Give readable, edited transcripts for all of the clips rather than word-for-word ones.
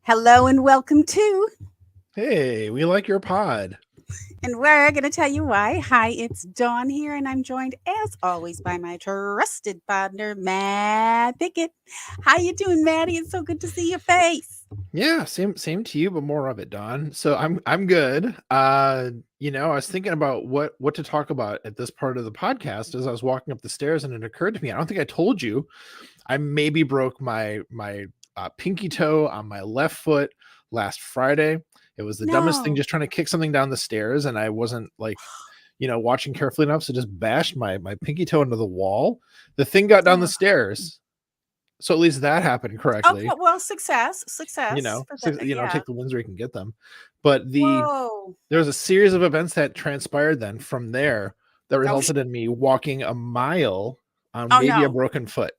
Hello and welcome to, Hey, we like your pod. and we're going to tell you why. Hi, it's Dawn here, and I'm joined as always by my trusted partner, Matt Pickett. How you doing, Maddie? It's so good to see your face. Yeah, same to you, but more of it, Don. So I'm good. I was thinking about what to talk about at this part of the podcast as I was walking up the stairs, and it occurred to me, I don't think I told you, I maybe broke my pinky toe on my left foot last Friday. It was the dumbest thing, No. just trying to kick something down the stairs, and I wasn't watching carefully enough, so just bashed my pinky toe into the wall. The thing got down the Oh, stairs. So at least that happened correctly. well, success for that. Yeah. Take the wins where you can get them. But Whoa. there was a series of events that transpired then from there that Oh, resulted in me walking a mile on maybe a no. broken foot.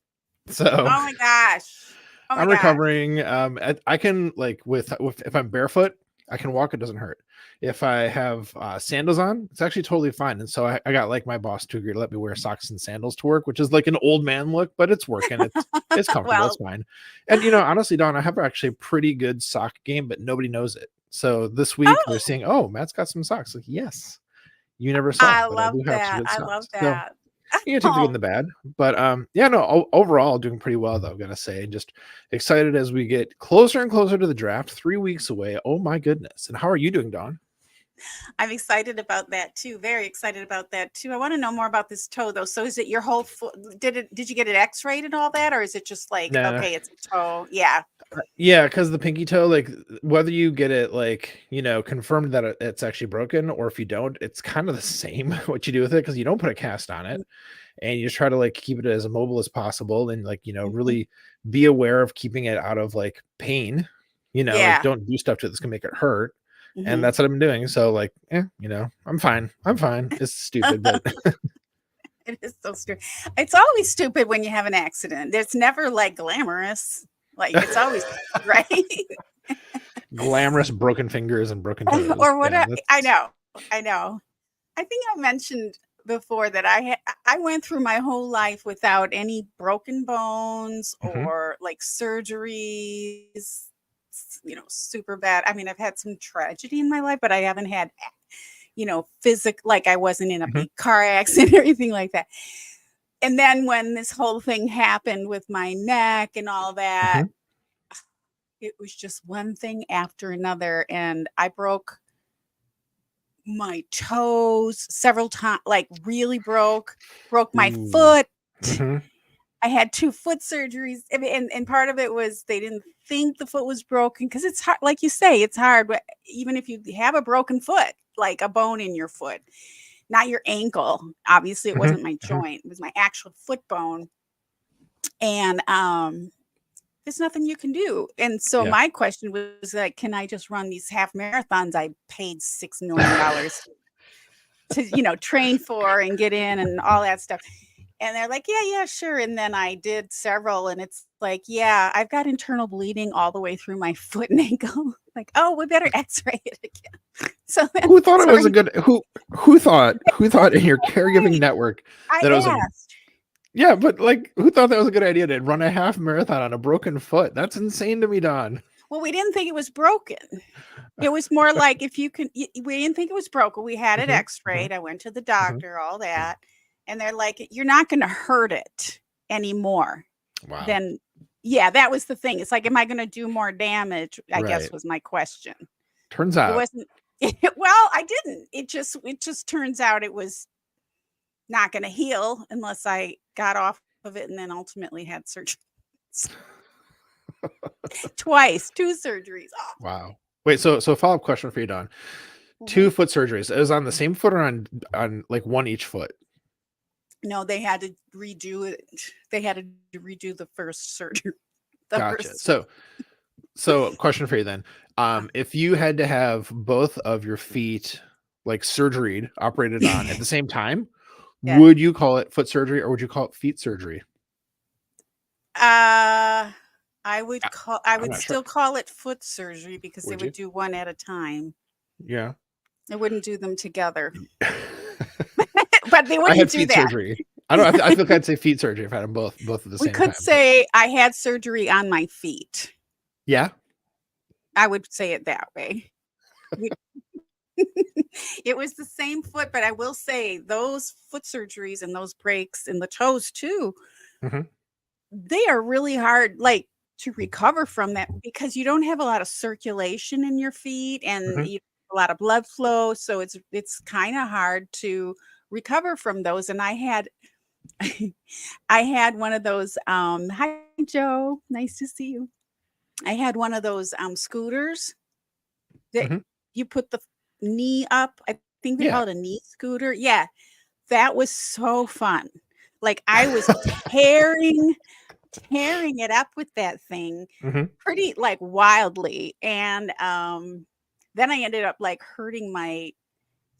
Oh So my gosh. Oh my I'm gosh. recovering. I can, like, with if I'm barefoot, I can walk. It doesn't hurt. If I have sandals on, it's actually totally fine. And so I got, like, my boss to agree to let me wear socks and sandals to work, which is like an old man look, but it's working. It's comfortable. Well, It's fine. And honestly, Don, I have actually a pretty good sock game, but nobody knows it. So this week they're oh, seeing, oh, Matt's got some socks. Like, yes, you never saw, I but I love do have some that. good I love socks. So that. you take the good and the bad, but overall doing pretty well, though, gotta say. Just excited as we get closer and closer to the draft, 3 weeks away. Oh my goodness. And how are you doing, Don? I'm excited about that too. Very excited about that too. I want to know more about this toe though. So is it your whole foot? Did you get it x-rayed and all that? Or is it just like, Nah. okay, it's a toe? Yeah. Yeah, because the pinky toe, like, whether you get it, like, confirmed that it's actually broken, or if you don't, it's kind of the same what you do with it, because you don't put a cast on it, and you just try to, like, keep it as immobile as possible, and, like, Mhm. really be aware of keeping it out of, like, pain. Like, Yeah. don't do stuff to it that's gonna make it hurt. And Mhm. that's what I've been doing. So, like, I'm fine. I'm fine. It's stupid, but It is so stupid. It's always stupid when you have an accident. It's never like glamorous. Like it's always right. glamorous broken fingers and broken toes. Or what Yeah, I that's know. I know. I think I mentioned before that I went through my whole life without any broken bones Mhm. or like surgeries, super bad. I mean, I've had some tragedy in my life, but I haven't had, like I wasn't in a Mhm. big car accident or anything like that. And then when this whole thing happened with my neck and all that, Mhm. it was just one thing after another. And I broke my toes several times, like really broke my Ooh. foot. Mhm. I had 2 foot surgeries. I mean, and part of it was they didn't think the foot was broken because it's hard, like you say, it's hard. Even if you have a broken foot, like a bone in your foot, not your ankle. Obviously, it Mhm. wasn't my Mhm. joint; it was my actual foot bone. And there's nothing you can do. And so Yeah. my question was like, can I just run these half marathons I paid $6 million to train for and get in and all that stuff? And they're like, yeah, sure. And then I did several, and it's like, yeah, I've got internal bleeding all the way through my foot and ankle. Like, oh, we better x-ray it again. So then Who thought it was a sorry, good who thought in your caregiving right. network I that it was a asked. yeah, but, like, who thought that was a good idea to run a half marathon on a broken foot? That's insane to me, Don. Well, we didn't think it was broken. It was more like if you can, we didn't think it was broken. We had it Mhm. Mhm. x-rayed. I went to the Mhm. doctor, all that. And they're like, you're not going to hurt it anymore. Wow. Then, yeah, that was the thing. It's like, am I going to do more damage? I guess Right. was my question. Turns It out. wasn't, well, I didn't. It just turns out it was not going to heal unless I got off of it and then ultimately had surgery. Twice, 2 surgeries. Oh. Wow. Wait, so follow-up question for you, Don. Mhm. 2 foot surgeries. It was on the same foot, or on like one each foot? No, they had to redo it. They had to redo the first surgery. The Gotcha. first. So So question for you then. If you had to have both of your feet like surgeried, operated on at the same time, Yeah. would you call it foot surgery or would you call it feet surgery? I I, I'm would not sure. still call it foot surgery because they Would would you? do one at a time. Yeah. They wouldn't do them together. But they I wouldn't had do feet that. surgery. I don't. I feel like I'd say feet surgery if I had them both at the We same could time. But say I had surgery on my feet. yeah. I would say it that way. We It was the same foot, but I will say those foot surgeries and those breaks in the toes too, Hmm. they are really hard, like, to recover from that because you don't have a lot of circulation in your feet and Hmm. you a lot of blood flow, so it's kinda hard to recover from those, and I had I had one of those, hi, Joe, nice to see you. I had one of those, scooters that Hmm. you put the knee up. I think they Yeah. call it a knee scooter. Yeah, that was so fun. Like, I was tearing it up with that thing Hmm. pretty, like, wildly, and, then I ended up, like, hurting my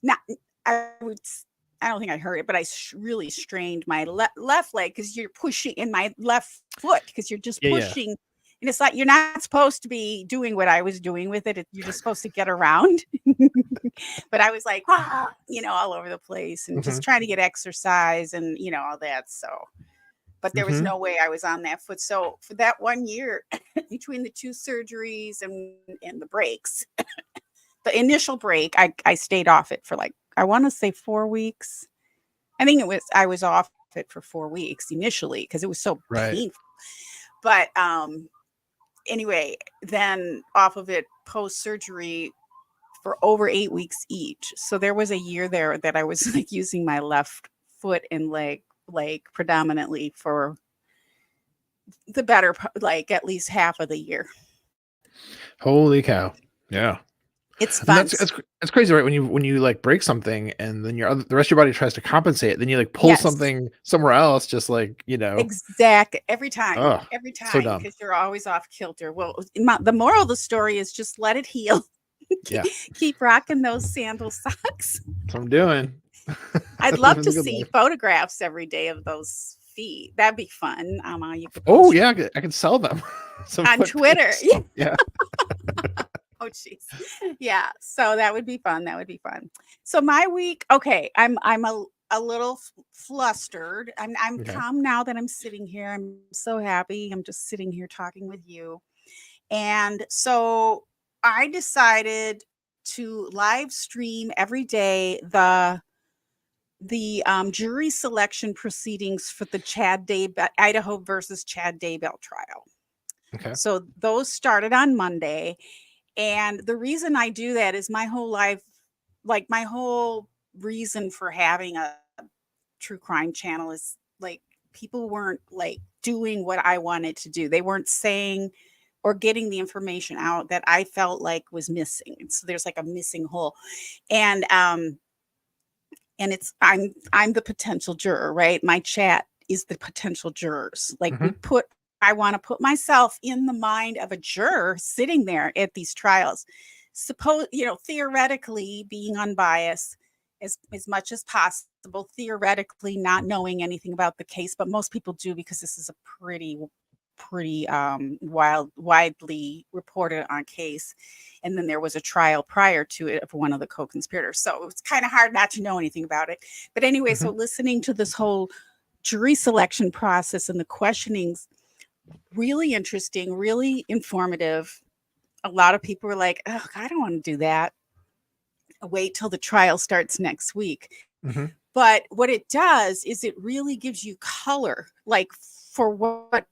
not I would s I don't think I hurt it, but I really strained my left leg because 'cause you're pushing in my left foot because 'cause you're just Yeah. Yeah. pushing, and it's like you're not supposed to be doing what I was doing with it, you're just supposed to get around. But I was like, "Ah," all over the place and Hmm. just trying to get exercise and, all that, so but there was Hmm. no way I was on that foot, so for that 1 year, between the 2 surgeries and the breaks, the initial break, I stayed off it for, like, I wanna say 4 weeks. I was off it for 4 weeks initially because it was so Right. painful, but, anyway, then off of it post-surgery for over 8 weeks each. So there was a year there that I was, like, using my left foot and leg, like, predominantly for the better pa like, at least half of the year. Holy cow. Yeah. It's And fun. that's crazy, right? When you like break something and then the rest of your body tries to compensate, then you like pull Yes, something somewhere else, just like exact oh, every so time, dumb. because 'cause you're always off kilter. Well, the moral of the story is just let it heal. Yeah, Keep rocking those sandal socks. that's what I'm doing. I'd love Living to the good see life. photographs every day of those feet. That'd be fun. You could Oh post yeah, I could sell them some on foot Twitter. pics. Yeah. Yeah. Oh, jeez. Yeah. So that would be fun. That would be fun. So my week, okay, I'm a little flustered. I'm Okay. calm now that I'm sitting here. I'm so happy. I'm just sitting here talking with you. And so I decided to live stream every day the jury selection proceedings for the Idaho versus Chad Daybell trial. Okay. So those started on Monday. And the reason I do that is my whole life, like my whole reason for having a true crime channel is like people weren't like doing what I wanted to do. They weren't saying or getting the information out that I felt like was missing. And so there's like a missing hole. And it's I'm the potential juror, right? My chat is the potential jurors. Like Hmm. I want to put myself in the mind of a juror sitting there at these trials. Suppose, theoretically being unbiased as much as possible, theoretically not knowing anything about the case, but most people do because this is a pretty widely reported on case, and then there was a trial prior to it of one of the co-conspirators, so it's kind of hard not to know anything about it. But anyway, Hmm. so listening to this whole jury selection process and the questionings, really interesting, really informative. A lot of people were like, oh, I don't want to do that, wait till the trial starts next week. Hmm. But what it does is it really gives you color, like for what,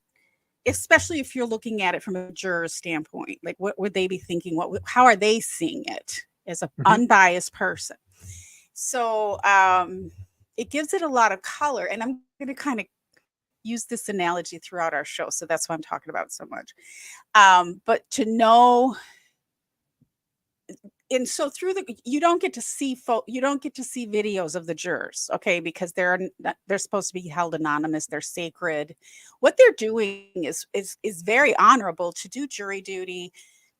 especially if you're looking at it from a juror's standpoint, like what would they be thinking? How are they seeing it as an Hmm. unbiased person? So it gives it a lot of color. And I'm going to kind of use this analogy throughout our show. So that's why I'm talking about it so much. But to know and so through you don't get to see videos of the jurors, okay, because they're supposed to be held anonymous, they're sacred. What they're doing is very honorable, to do jury duty,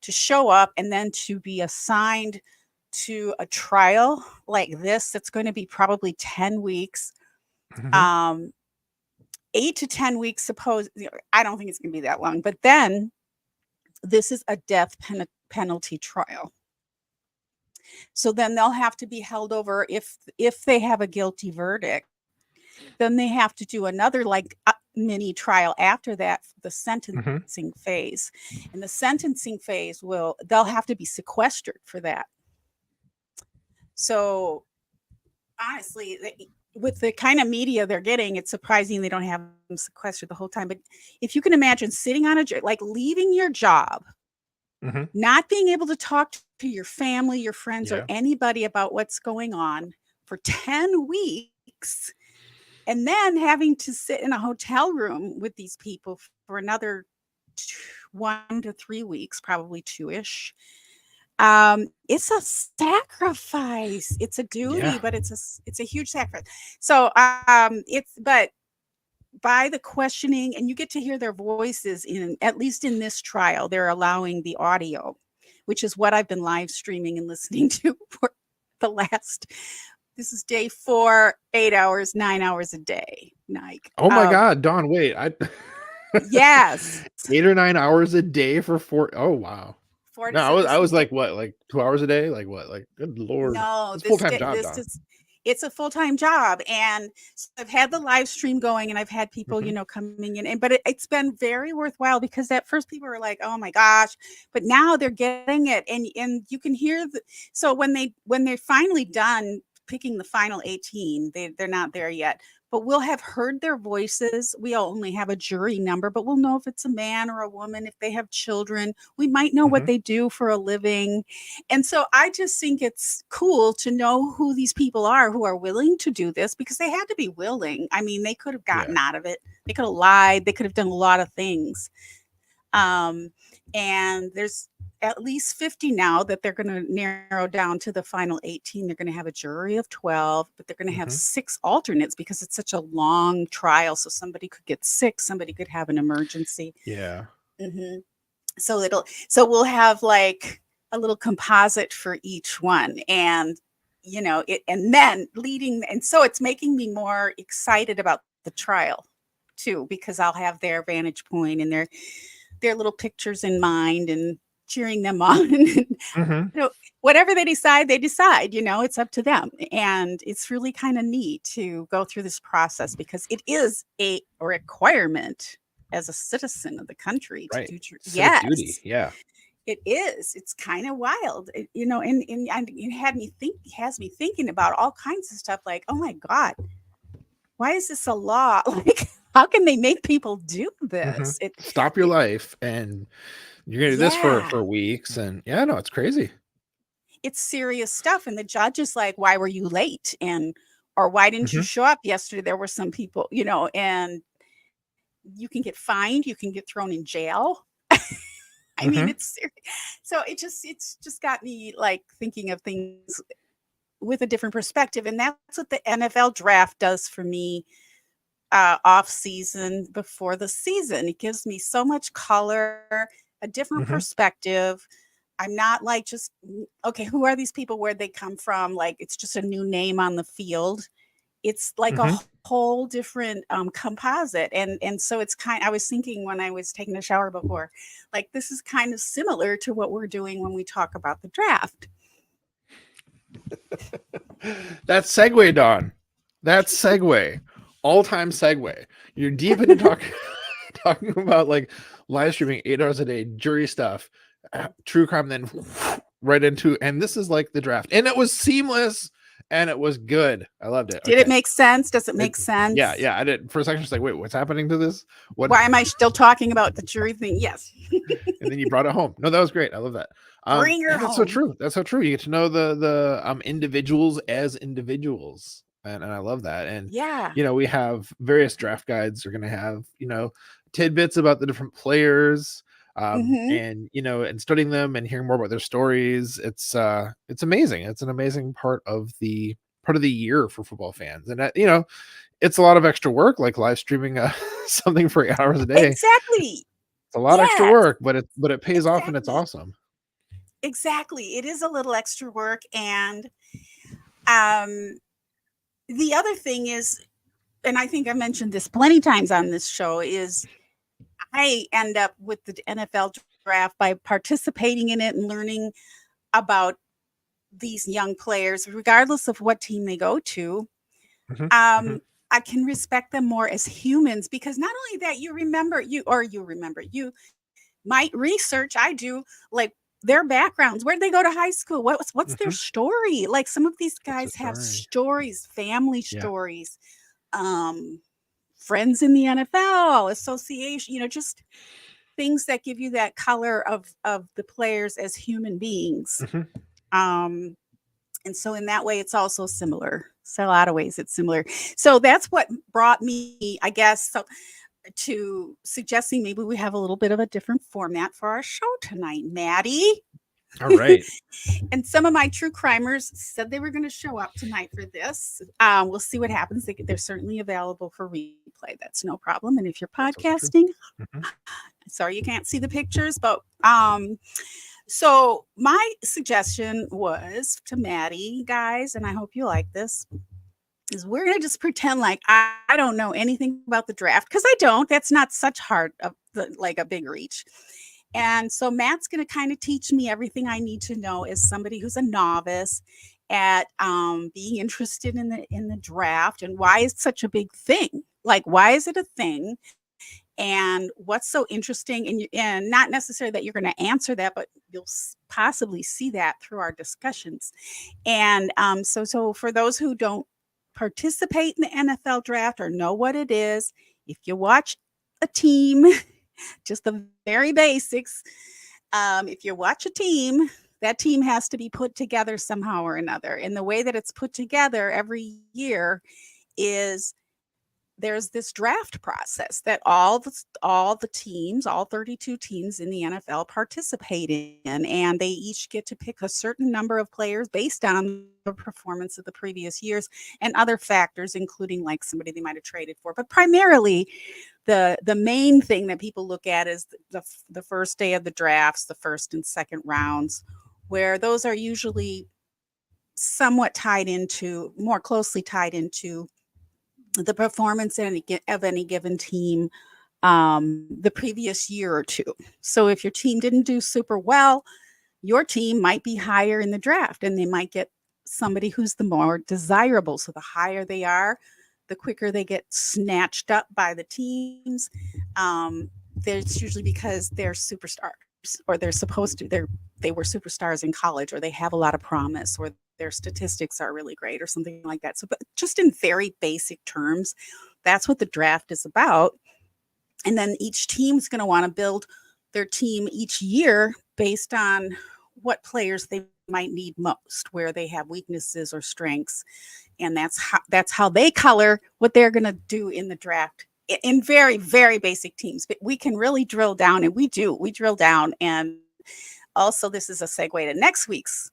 to show up, and then to be assigned to a trial like this that's going to be probably 10 weeks. 8 to 10 weeks, suppose. I don't think it's going to be that long, but then this is a death penalty trial. So then they'll have to be held over if they have a guilty verdict. Then they have to do another mini trial after that, the sentencing phase. And the sentencing phase they'll have to be sequestered for that. So honestly, with the kind of media they're getting, it's surprising they don't have them sequestered the whole time. But if you can imagine sitting on leaving your job, not being able to talk to your family, your friends, or anybody about what's going on for 10 weeks, and then having to sit in a hotel room with these people for another 1 to 3 weeks, probably 2-ish. It's a sacrifice. It's a duty, but it's a huge sacrifice. So but by the questioning, and you get to hear their voices at least in this trial, they're allowing the audio, which is what I've been live streaming and listening to for the last, this is day 4, 8 hours, 9 hours a day. Like, oh my God, Dawn, wait, yes. 8 or 9 hours a day for 4. Oh, wow. No, I was like, what, like 2 hours a day? Like what? Like, good Lord. No, it's a full-time job, it's a full-time job. And so I've had the live stream going, and I've had people, coming in, but it's been very worthwhile, because at first people were like, oh my gosh, but now they're getting it. And you can hear so when they're finally done picking the final 18, they're not there yet, but we'll have heard their voices. We only have a jury number, but we'll know if it's a man or a woman, if they have children. We might know what they do for a living. And so I just think it's cool to know who these people are who are willing to do this, because they had to be willing. I mean, they could have gotten out of it. They could have lied. They could have done a lot of things. And there's at least 50 now that they're going to narrow down to the final 18. They're going to have a jury of 12, but they're going to have 6 alternates, because it's such a long trial. So somebody could get sick, somebody could have an emergency. Yeah. So we'll have like a little composite for each one, and and then and so it's making me more excited about the trial too, because I'll have their vantage point and their little pictures in mind, and cheering them on. Whatever they decide, it's up to them. And it's really kind of neat to go through this process, because it is a requirement as a citizen of the country to do duty. Yeah, it is. It's kind of wild, and it has me thinking about all kinds of stuff, like, oh my God, why is this a law? Like, how can they make people do this? Stop your life, and you're gonna do this for weeks. And no, it's crazy. It's serious stuff. And the judge is like, why were you late? Or why didn't you show up yesterday? There were some people, and you can get fined, you can get thrown in jail. I mean, it's serious. So it's just got me like thinking of things with a different perspective. And that's what the NFL draft does for me off season, before the season. It gives me so much color, a different perspective. I'm not like just, okay, who are these people? Where'd they come from? Like, it's just a new name on the field. It's like a whole different composite. And so it's I was thinking when I was taking a shower before, like, this is kind of similar to what we're doing when we talk about the draft. That's segue, Dawn. That's segue. All-time segue. You're deep into talking about like live streaming 8 hours a day, jury stuff, true crime, then right into, and this is like the draft. And it was seamless. And it was good. I loved it. Did it make sense? Does it make sense? Yeah. I did. For a second, I was like, wait, what's happening to this? Why am I still talking about the jury thing? Yes. And then you brought it home. No, that was great. I love that. Bring her home. That's so true. That's so true. You get to know the individuals as individuals. And I love that. And we have various draft guides are going to have, tidbits about the different players. Mhm. And and studying them and hearing more about their stories, it's amazing. It's an amazing part of the year for football fans. And it's a lot of extra work, like live streaming something for 8 hours a day. Exactly. It's a lot of extra Yes, work, but it pays off, and it's exactly. awesome. Exactly. It is a little extra work, and um the other thing is, and I think I mentioned this plenty times on this show, is I end up with the NFL draft by participating in it and learning about these young players, regardless of what team they go to. Mhm, mhm. Um, I can respect them more as humans, because not only that, you might research. I do, like, their backgrounds. Where'd they go to high school? What's their Mhm. story? Like, some of these What's the guys have story? stories, family Yeah. stories, um, friends in the NFL, association, just things that give you that color of the players as human beings. Mhm. Um, and so in that way, it's also similar. So a lot of ways it's similar. So that's what brought me, I guess, so, to suggesting maybe we have a little bit of a different format for our show tonight, Maddie. All right. And some of my true crimers said they were going to show up tonight for this. We'll see what happens. They're certainly available for replay. That's no problem. And if you're That's also true. podcasting, Mhm. sorry you can't see the pictures, but so my suggestion was to Maddie, guys, and I hope you like this, is we're gonna just pretend like I don't know anything about the draft, because I don't. That's not such hard of like a big reach. And so Matt's gonna kind of teach me everything I need to know as somebody who's a novice at being interested in the draft, and why it's such a big thing. Like, why is it a thing? And what's so interesting, and not necessarily that you're going to answer that, but you'll possibly see that through our discussions. And so for those who don't participate in the NFL draft or know what it is, if you watch a team, just the very basics, if you watch a team, that team has to be put together somehow or another, and the way that it's put together every year is there's this draft process that all the teams, all 32 teams in the NFL participate in, and they each get to pick a certain number of players based on the performance of the previous years and other factors, including like somebody they might have traded for. But primarily, the main thing that people look at is the first day of the drafts, the first and second rounds, where those are usually somewhat more closely tied into the performance of any given team the previous year or two. So if your team didn't do super well, your team might be higher in the draft, and they might get somebody who's the more desirable. So the higher they are, the quicker they get snatched up by the teams. There's usually because they're superstars, or they're supposed to. They were superstars in college, or they have a lot of promise, or their statistics are really great, or something like that. So, but just in very basic terms, that's what the draft is about. And then each team's going to want to build their team each year based on what players they might need most, where they have weaknesses or strengths, and that's how they color what they're going to do in the draft in very, very basic teams. But we can really drill down, and we drill down. And also, this is a segue to next week's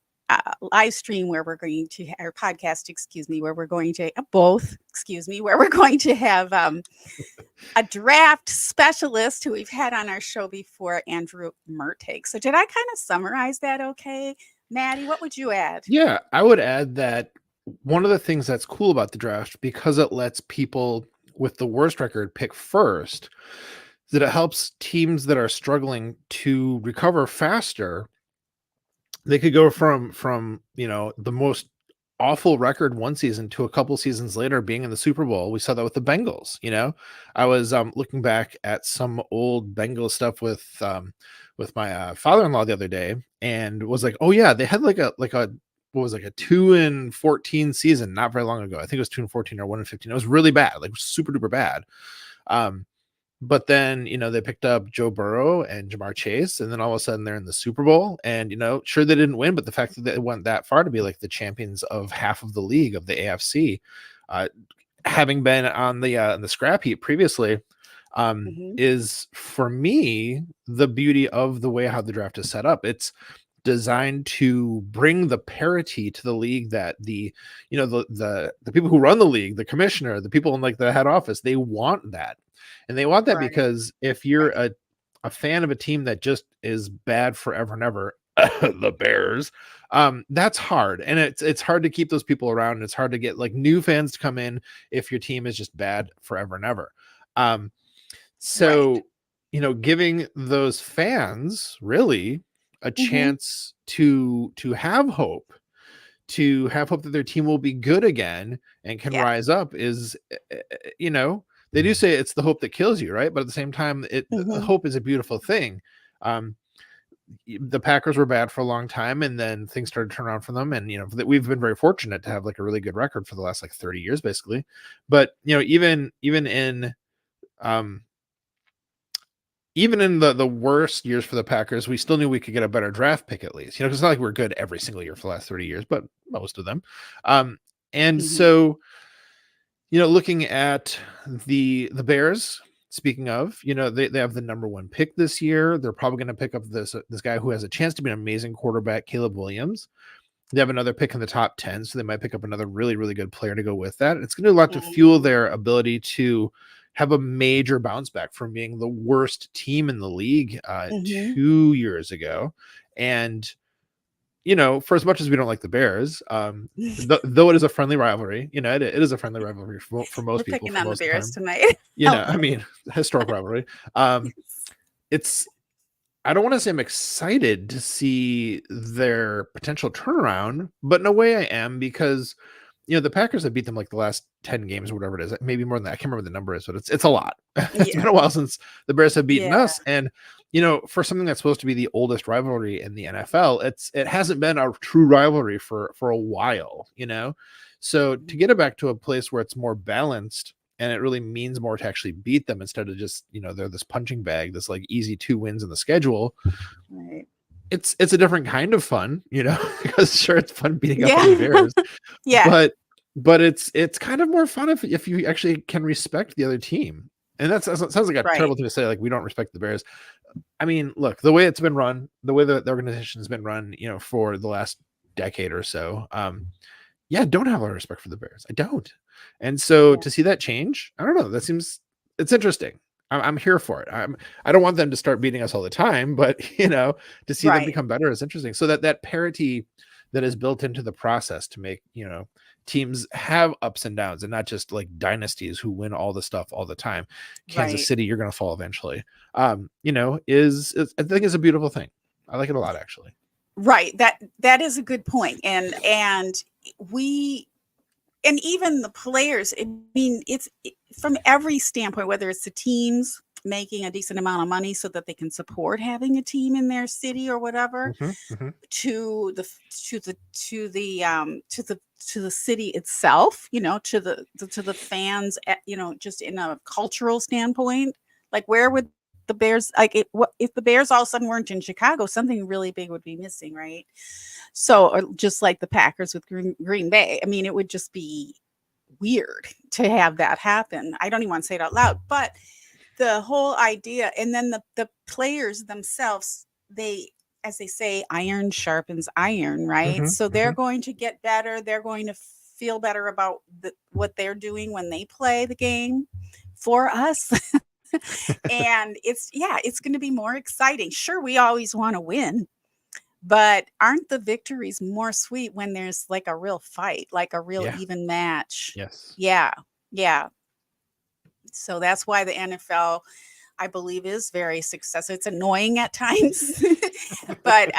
live stream, where we're going to, our podcast, excuse me, where we're going to where we're going to have a draft specialist who we've had on our show before, Andrew Mertig. So did I kind of summarize that okay? Maddie, what would you add? Yeah, I would add that one of the things that's cool about the draft, because it lets people with the worst record pick first, that it helps teams that are struggling to recover faster. They could go from the most awful record one season to a couple seasons later being in the Super Bowl. We saw that with the Bengals. I was looking back at some old Bengals stuff with my father-in-law the other day, and was like, oh yeah, they had like a what was like a 2-14 season not very long ago. I think it was 2-14 or 1-15. It was really bad, like super duper bad. But then, they picked up Joe Burrow and Jamar Chase, and then all of a sudden they're in the Super Bowl. And, sure, they didn't win, but the fact that they went that far to be like the champions of half of the league of the AFC, having been on the scrap heap previously, Mhm. is for me the beauty of the way how the draft is set up. It's designed to bring the parity to the league that the people who run the league, the commissioner, the people in like the head office, they want that. And they want that Right. because if you're Right. a fan of a team that just is bad forever and ever, the Bears, that's hard. And it's hard to keep those people around. And it's hard to get like new fans to come in if your team is just bad forever and ever. Right. So, giving those fans really a Mhm. chance to have hope that their team will be good again and can Yeah. rise up is, they do say it's the hope that kills you, right? But at the same time, Mhm. hope is a beautiful thing. Um, the Packers were bad for a long time, and then things started to turn around for them. And that we've been very fortunate to have like a really good record for the last like 30 years, basically. But even in um, even in the worst years for the Packers, we still knew we could get a better draft pick at least. Because it's not like we're good every single year for the last 30 years, but most of them. And Mhm. so, looking at the Bears, speaking of, they have the number one pick this year. They're probably going to pick up this guy who has a chance to be an amazing quarterback, Caleb Williams. They have another pick in the top 10, so they might pick up another really, really good player to go with that. It's going to do a lot to fuel Mhm. their ability to have a major bounce back from being the worst team in the league Mhm. 2 years ago. And, for as much as we don't like the Bears, though it is a friendly rivalry, it is a friendly rivalry for We're most people picking for on the most of the Bears time. tonight. I Hello. mean, historic rivalry. Um, it's I don't want to say I'm excited to see their potential turnaround, but in a way I am because the Packers have beat them like the last 10 games or whatever it is. Maybe more than that. I can't remember the number is, but it's a lot. It's Yeah. been a while since the Bears have beaten Yeah. us. And for something that's supposed to be the oldest rivalry in the NFL, it hasn't been a true rivalry for a while. So to get it back to a place where it's more balanced and it really means more to actually beat them instead of just they're this punching bag, this like easy 2 wins in the schedule. Right. It's a different kind of fun, because sure, it's fun beating up on the Yeah. Bears, Yeah. but it's kind of more fun if you actually can respect the other team. And that sounds like a Right. terrible thing to say, like we don't respect the Bears. I mean, look, the way it's been run, the way the organization's been run, for the last decade or so, yeah, don't have a lot of respect for the Bears. I don't. And so Yeah. to see that change, I don't know. It's interesting. I'm here for it. I don't want them to start beating us all the time, but to see them Right. become better is interesting. So that parity that is built into the process to make, teams have ups and downs and not just like dynasties who win all the stuff all the time. Kansas Right. City, you're going to fall eventually. I think is a beautiful thing. I like it a lot, actually. Right. That is a good point. And we and even the players, I mean, from every standpoint, whether it's the teams making a decent amount of money so that they can support having a team in their city or whatever, Mm-hmm. to the to the city itself, to the fans, just in a cultural standpoint. Like, where would the Bears, like, what if the Bears all of a sudden weren't in Chicago? Something really big would be missing, right? So, or just like the Packers with Green Bay. I mean, it would just be weird to have that happen. I don't even want to say it out loud, but the whole idea, and then the players themselves, they, as they say, iron sharpens iron, right? So they're Mm-hmm. going to get better. They're going to feel better about what they're doing when they play the game for us. And it's going to be more exciting. Sure, we always want to win, but aren't the victories more sweet when there's like a real fight, like a real Yeah. even match? Yes. Yeah. Yeah. So that's why the NFL, I believe, is very successful. It's annoying at times, but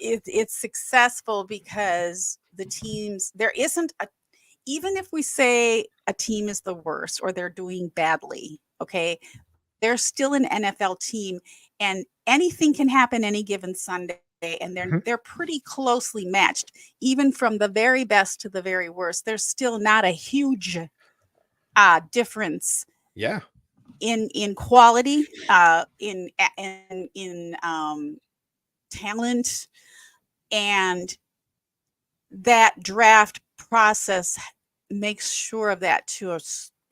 it's successful because the teams, there isn't a, even if we say a team is the worst or they're doing badly, okay, they're still an NFL team, and anything can happen any given Sunday, and Mhm. they're pretty closely matched, even from the very best to the very worst. There's still not a huge difference Yeah. in quality, in talent, and that draft process makes sure of that to a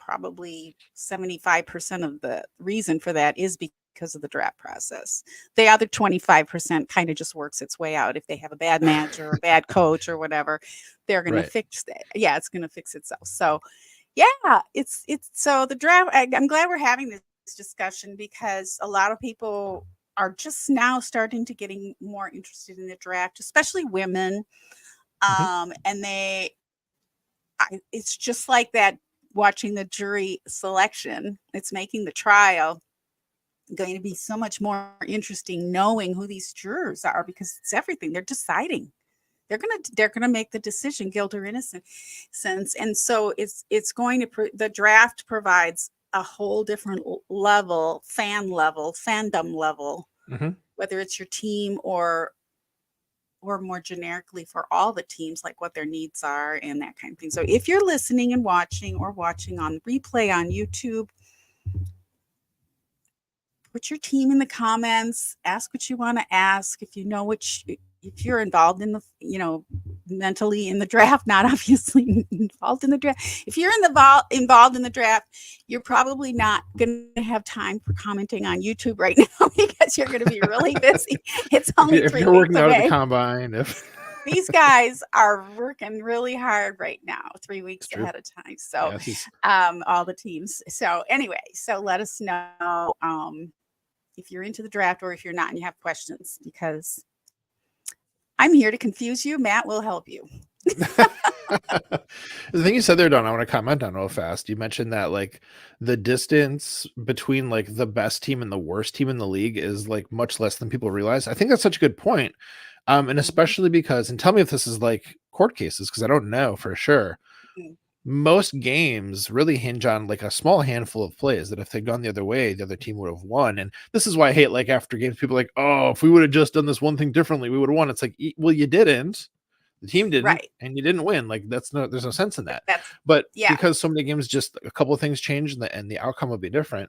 probably 75% of the reason for that is because of the draft process. The other 25% kind of just works its way out. If they have a bad manager or a bad coach or whatever, they're going to fix that. Yeah, it's going to fix itself. So yeah, it's so the draft. I'm glad we're having this discussion because a lot of people are just now starting to getting more interested in the draft, especially women. And it's just like that watching the jury selection. It's making the trial going to be so much more interesting knowing who these jurors are because it's everything. They're deciding. They're gonna make the decision, guilt or innocence, and so it's going to the draft provides a whole different level, fandom level, whether it's your team or more generically for all the teams, like what their needs are and that kind of thing. So if you're listening and watching or watching on replay on YouTube, put your team in the comments, ask what you want to ask. If you know if you're involved in the, mentally in the draft, not obviously involved in the draft. If you're involved in the draft, you're probably not going to have time for commenting on YouTube right now because you're going to be really busy. It's only if 3 you're weeks working out away. at the combine, These guys are working really hard right now, 3 weeks ahead of time. So, all the teams. So anyway, so let us know if you're into the draft or if you're not and you have questions, because I'm here to confuse you. Matt will help you. The thing you said there, Dawn, I want to comment on real fast. You mentioned that like the distance between like the best team and the worst team in the league is like much less than people realize. I think that's such a good point. And especially because, and tell me if this is like court cases, because I don't know for sure. Most games really hinge on like a small handful of plays that if they'd gone the other way, the other team would have won. And this is why I hate like after games, people are like, oh, if we would have just done this one thing differently, we would have won. It's like, well, you didn't. The team didn't, and you didn't win. Like there's no sense in that. But because so many games, just a couple of things changed and the outcome would be different.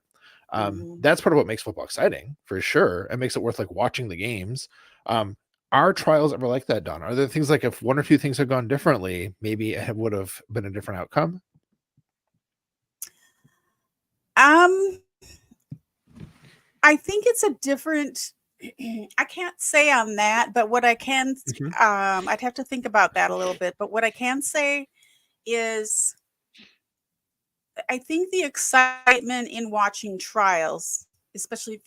That's part of what makes football exciting for sure. It makes it worth like watching the games. Are trials ever like that, Don? Are there things like if one or two things had gone differently, maybe it would have been a different outcome? I think it's a different. I can't say on that, but what I can, I'd have to think about that a little bit. But what I can say is, I think the excitement in watching trials, especially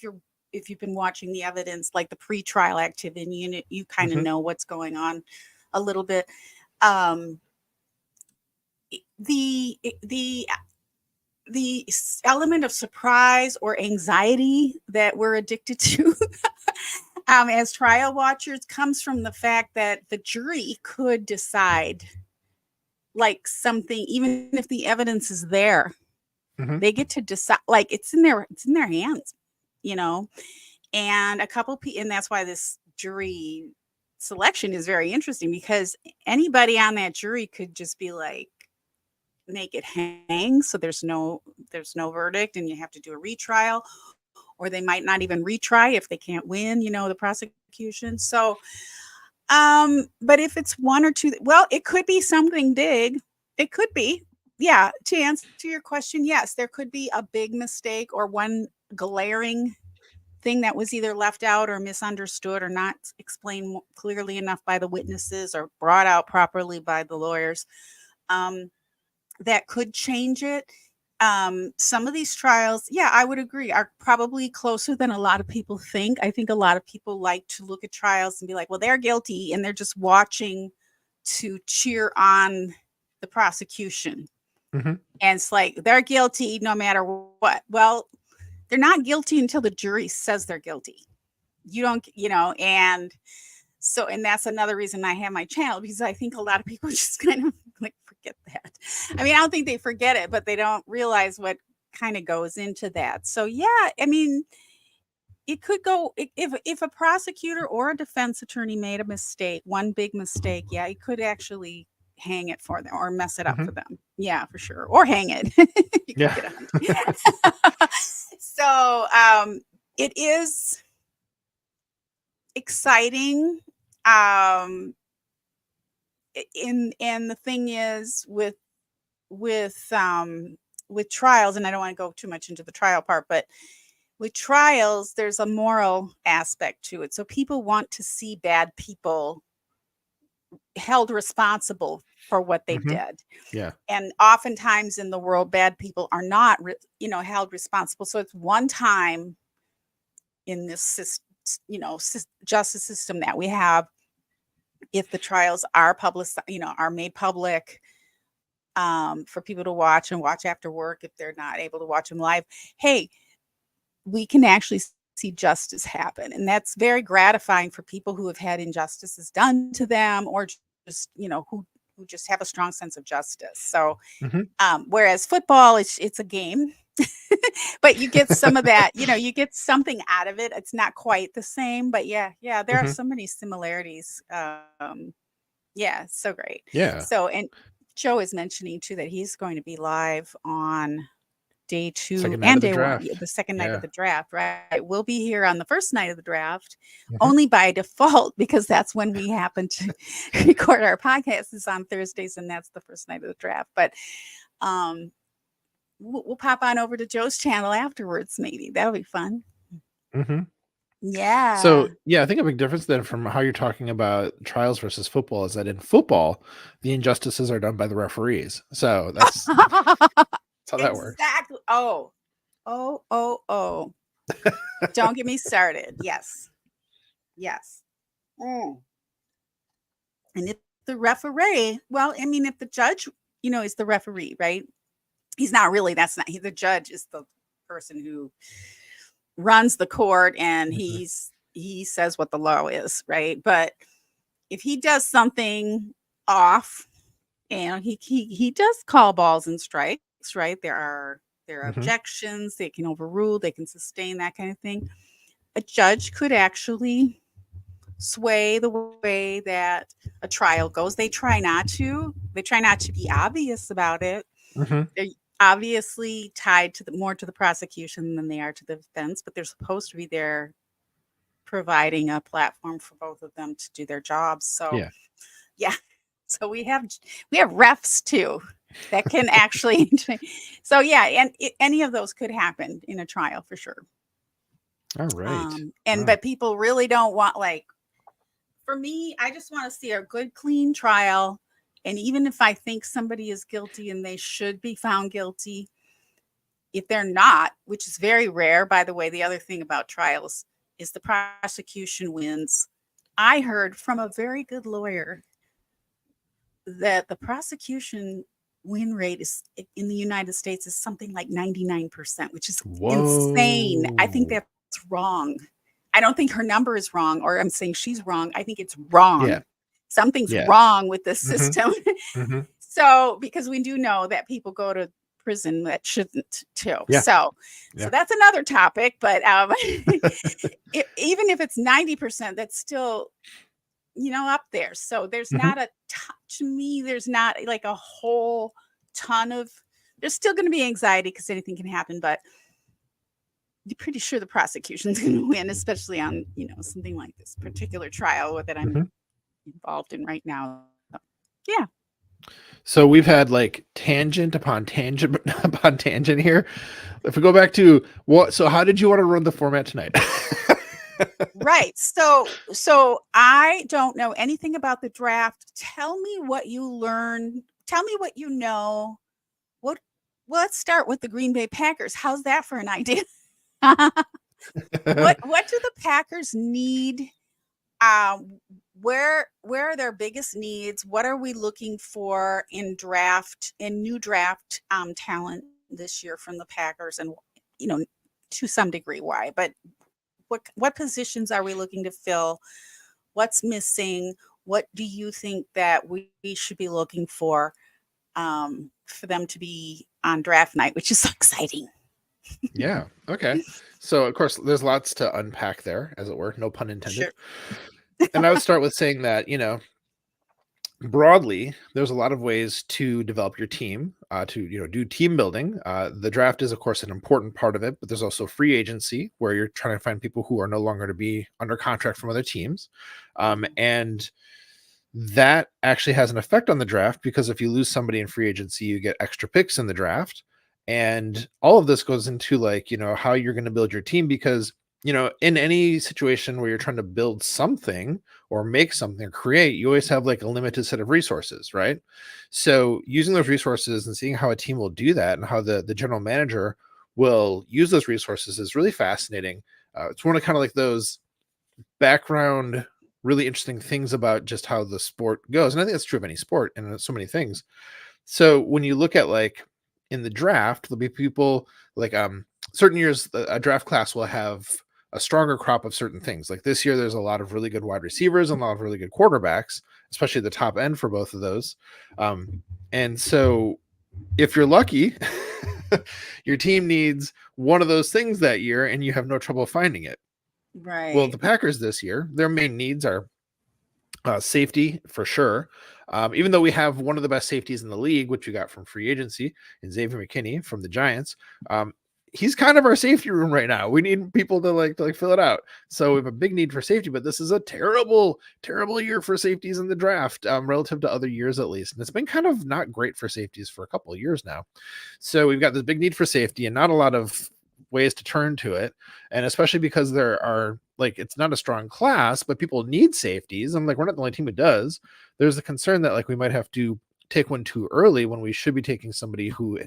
if you've been watching the evidence, like the pre-trial activity, you kind of know what's going on a little bit. The element of surprise or anxiety that we're addicted to as trial watchers comes from the fact that the jury could decide like something, even if the evidence is there. They get to decide, like it's in their hands, and and that's why this jury selection is very interesting, because anybody on that jury could just be like, make it hang, so there's no verdict and you have to do a retrial, or they might not even retry if they can't win, the prosecution. So but if it's one or two, well, it could be something big. It could be, yeah, to answer your question, yes, there could be a big mistake or one glaring thing that was either left out or misunderstood or not explained clearly enough by the witnesses or brought out properly by the lawyers, that could change it. Some of these trials, yeah, I would agree, are probably closer than a lot of people think. I think a lot of people like to look at trials and be like, well, they're guilty, and they're just watching to cheer on the prosecution. And it's like, they're guilty no matter what. Well, they're not guilty until the jury says they're guilty. You don't, and so, and that's another reason I have my channel, because I think a lot of people just kind of like forget that. I mean, I don't think they forget it, but they don't realize what kind of goes into that. So yeah, I mean, it could go, if a prosecutor or a defense attorney made a mistake, one big mistake, yeah, it could actually hang it for them or mess it up for them. Yeah, for sure. Or hang it. Yeah. So it is exciting. And the thing is with with trials, and I don't want to go too much into the trial part, but with trials, there's a moral aspect to it. So people want to see bad people held responsible for what they Mhm. did. Yeah. And oftentimes in the world, bad people are not, held responsible. So it's one time in this justice system that we have, if the trials are public, are made public, for people to watch and watch after work, if they're not able to watch them live, hey, we can actually see justice happen. And that's very gratifying for people who have had injustices done to them, or just, who just have a strong sense of justice. So, Mhm. whereas football, it's a game, but you get some of that, you get something out of it. It's not quite the same, but yeah, there are Mhm. so many similarities. Yeah, so great. Yeah. So, and Joe is mentioning too that he's going to be live on day 2 Second night and of the day 1, draft. the second night of Yeah. the draft, right? We'll be here on the first night of the draft, Mhm. only by default, because that's when we happen to record our podcast, is on Thursdays, and that's the first night of the draft. But we'll pop on over to Joe's channel afterwards. Maybe that'll be fun. Mhm. Yeah. So, yeah, I think a big difference then from how you're talking about trials versus football is that in football, the injustices are done by the referees. So that's how that works. Exactly. Oh. Don't get me started. Yes. Mm. And if the referee, well, I mean, if the judge, is the referee, right? He's not really, the judge is the person who runs the court, and Mhm. he says what the law is, right? But if he does something off, and he does call balls and strikes, right? There are Mhm. objections, they can overrule, they can sustain, that kind of thing. A judge could actually sway the way that a trial goes. They try not to. They try not to be obvious about it. Mhm. They're obviously tied to more to the prosecution than they are to the defense, but they're supposed to be there providing a platform for both of them to do their jobs. So Yeah. yeah, so we have refs too that can actually. So yeah, and any of those could happen in a trial for sure. All right. And Wow. but people really don't want, like, for me, I just want to see a good, clean trial. And even if I think somebody is guilty and they should be found guilty, if they're not, which is very rare, by the way, the other thing about trials is the prosecution wins. I heard from a very good lawyer that the prosecution win rate is in the United States is something like 99%, which is insane. I think Whoa. that's wrong. I don't think her number is wrong, or I'm saying she's wrong. I think it's wrong. Yeah. Something's Yeah. wrong with the Mhm. system. Mhm. So, because we do know that people go to prison that shouldn't too. Yeah. So Yeah. that's another topic. But even if it's 90%, that's still, up there. So there's Mhm. not to me, there's not like a whole ton of, there's still going to be anxiety because anything can happen, but you're pretty sure the prosecution's going to win, especially on, something like this particular trial that I'm Mhm. involved in right now. So, yeah. So we've had like tangent upon tangent upon tangent here. If we go back to so how did you want to run the format tonight? Right. So I don't know anything about the draft. Tell me what you learn. Tell me what you know. What well, let's start with the Green Bay Packers. How's that for an idea? What do the Packers need? Where are their biggest needs? What are we looking for in new draft talent this year from the Packers, and to some degree why? But what positions are we looking to fill? What's missing? What do you think that we should be looking for them to be on draft night, which is so exciting? Yeah. Okay. So of course there's lots to unpack there, as it were, no pun intended. Sure. And I would start with saying that, broadly, there's a lot of ways to develop your team, to do team building. The draft is, of course, an important part of it, but there's also free agency where you're trying to find people who are no longer to be under contract from other teams, and that actually has an effect on the draft because if you lose somebody in free agency, you get extra picks in the draft, And all of this goes into like, how you're going to build your team, because, in any situation where you're trying to build something or make something or create, you always have like a limited set of resources, right? So using those resources and seeing how a team will do that and how the general manager will use those resources is really fascinating. It's one of kind of like those background, really interesting things about just how the sport goes. And I think that's true of any sport and so many things. So when you look at like in the draft, there'll be people like certain years a draft class will have a stronger crop of certain things. Like this year, there's a lot of really good wide receivers and a lot of really good quarterbacks, especially the top end for both of those. And so if you're lucky, your team needs one of those things that year and you have no trouble finding it. Right. Well, the Packers this year, their main needs are safety for sure. Even though we have one of the best safeties in the league, which we got from free agency, and Xavier McKinney from the Giants, he's kind of our safety room right now. We need people to like fill it out. So we have a big need for safety, but this is a terrible year for safeties in the draft, relative to other years at least. And it's been kind of not great for safeties for a couple of years now. So we've got this big need for safety and not a lot of ways to turn to it. And especially because there are like, it's not a strong class, but people need safeties. I'm like, we're not the only team who does. There's a concern that like we might have to take one too early when we should be taking somebody who,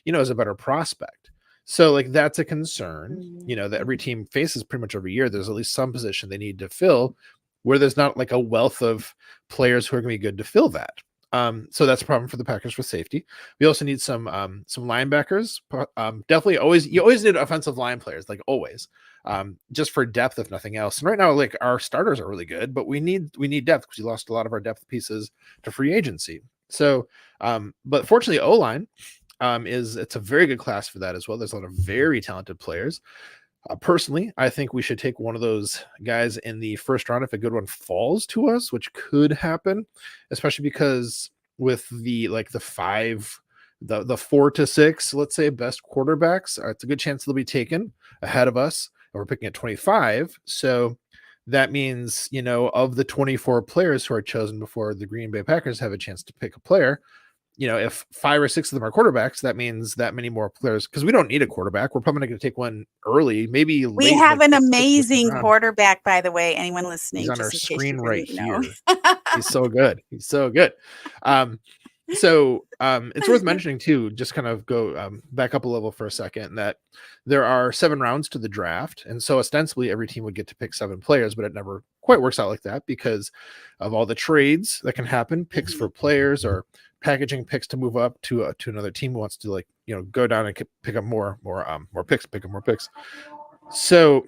is a better prospect. So like that's a concern, that every team faces pretty much every year. There's at least some position they need to fill where there's not like a wealth of players who are going to be good to fill that. So that's a problem for the Packers with safety. We also need some linebackers. Definitely you always need offensive line players, like always, just for depth, if nothing else. And right now, like our starters are really good, but we need depth because we lost a lot of our depth pieces to free agency. So, but fortunately, O-line it's a very good class for that as well. There's a lot of very talented players. Personally, I think we should take one of those guys in the first round if a good one falls to us, which could happen, especially because with the 4 to 6, let's say, best quarterbacks, it's a good chance they'll be taken ahead of us. And we're picking at 25. So that means, of the 24 players who are chosen before the Green Bay Packers have a chance to pick a player, if 5 or 6 of them are quarterbacks, that means that many more players, because we don't need a quarterback. We're probably not going to take one early, maybe late. We have an amazing quarterback, by the way. Anyone listening? He's on our screen right here. He's so good. He's so good. So it's worth mentioning too, just kind of go back up a level for a second, that there are 7 rounds to the draft. And so ostensibly every team would get to pick 7 players, but it never quite works out like that because of all the trades that can happen, picks for players or packaging picks to move up to another team who wants to go down and pick up more picks. So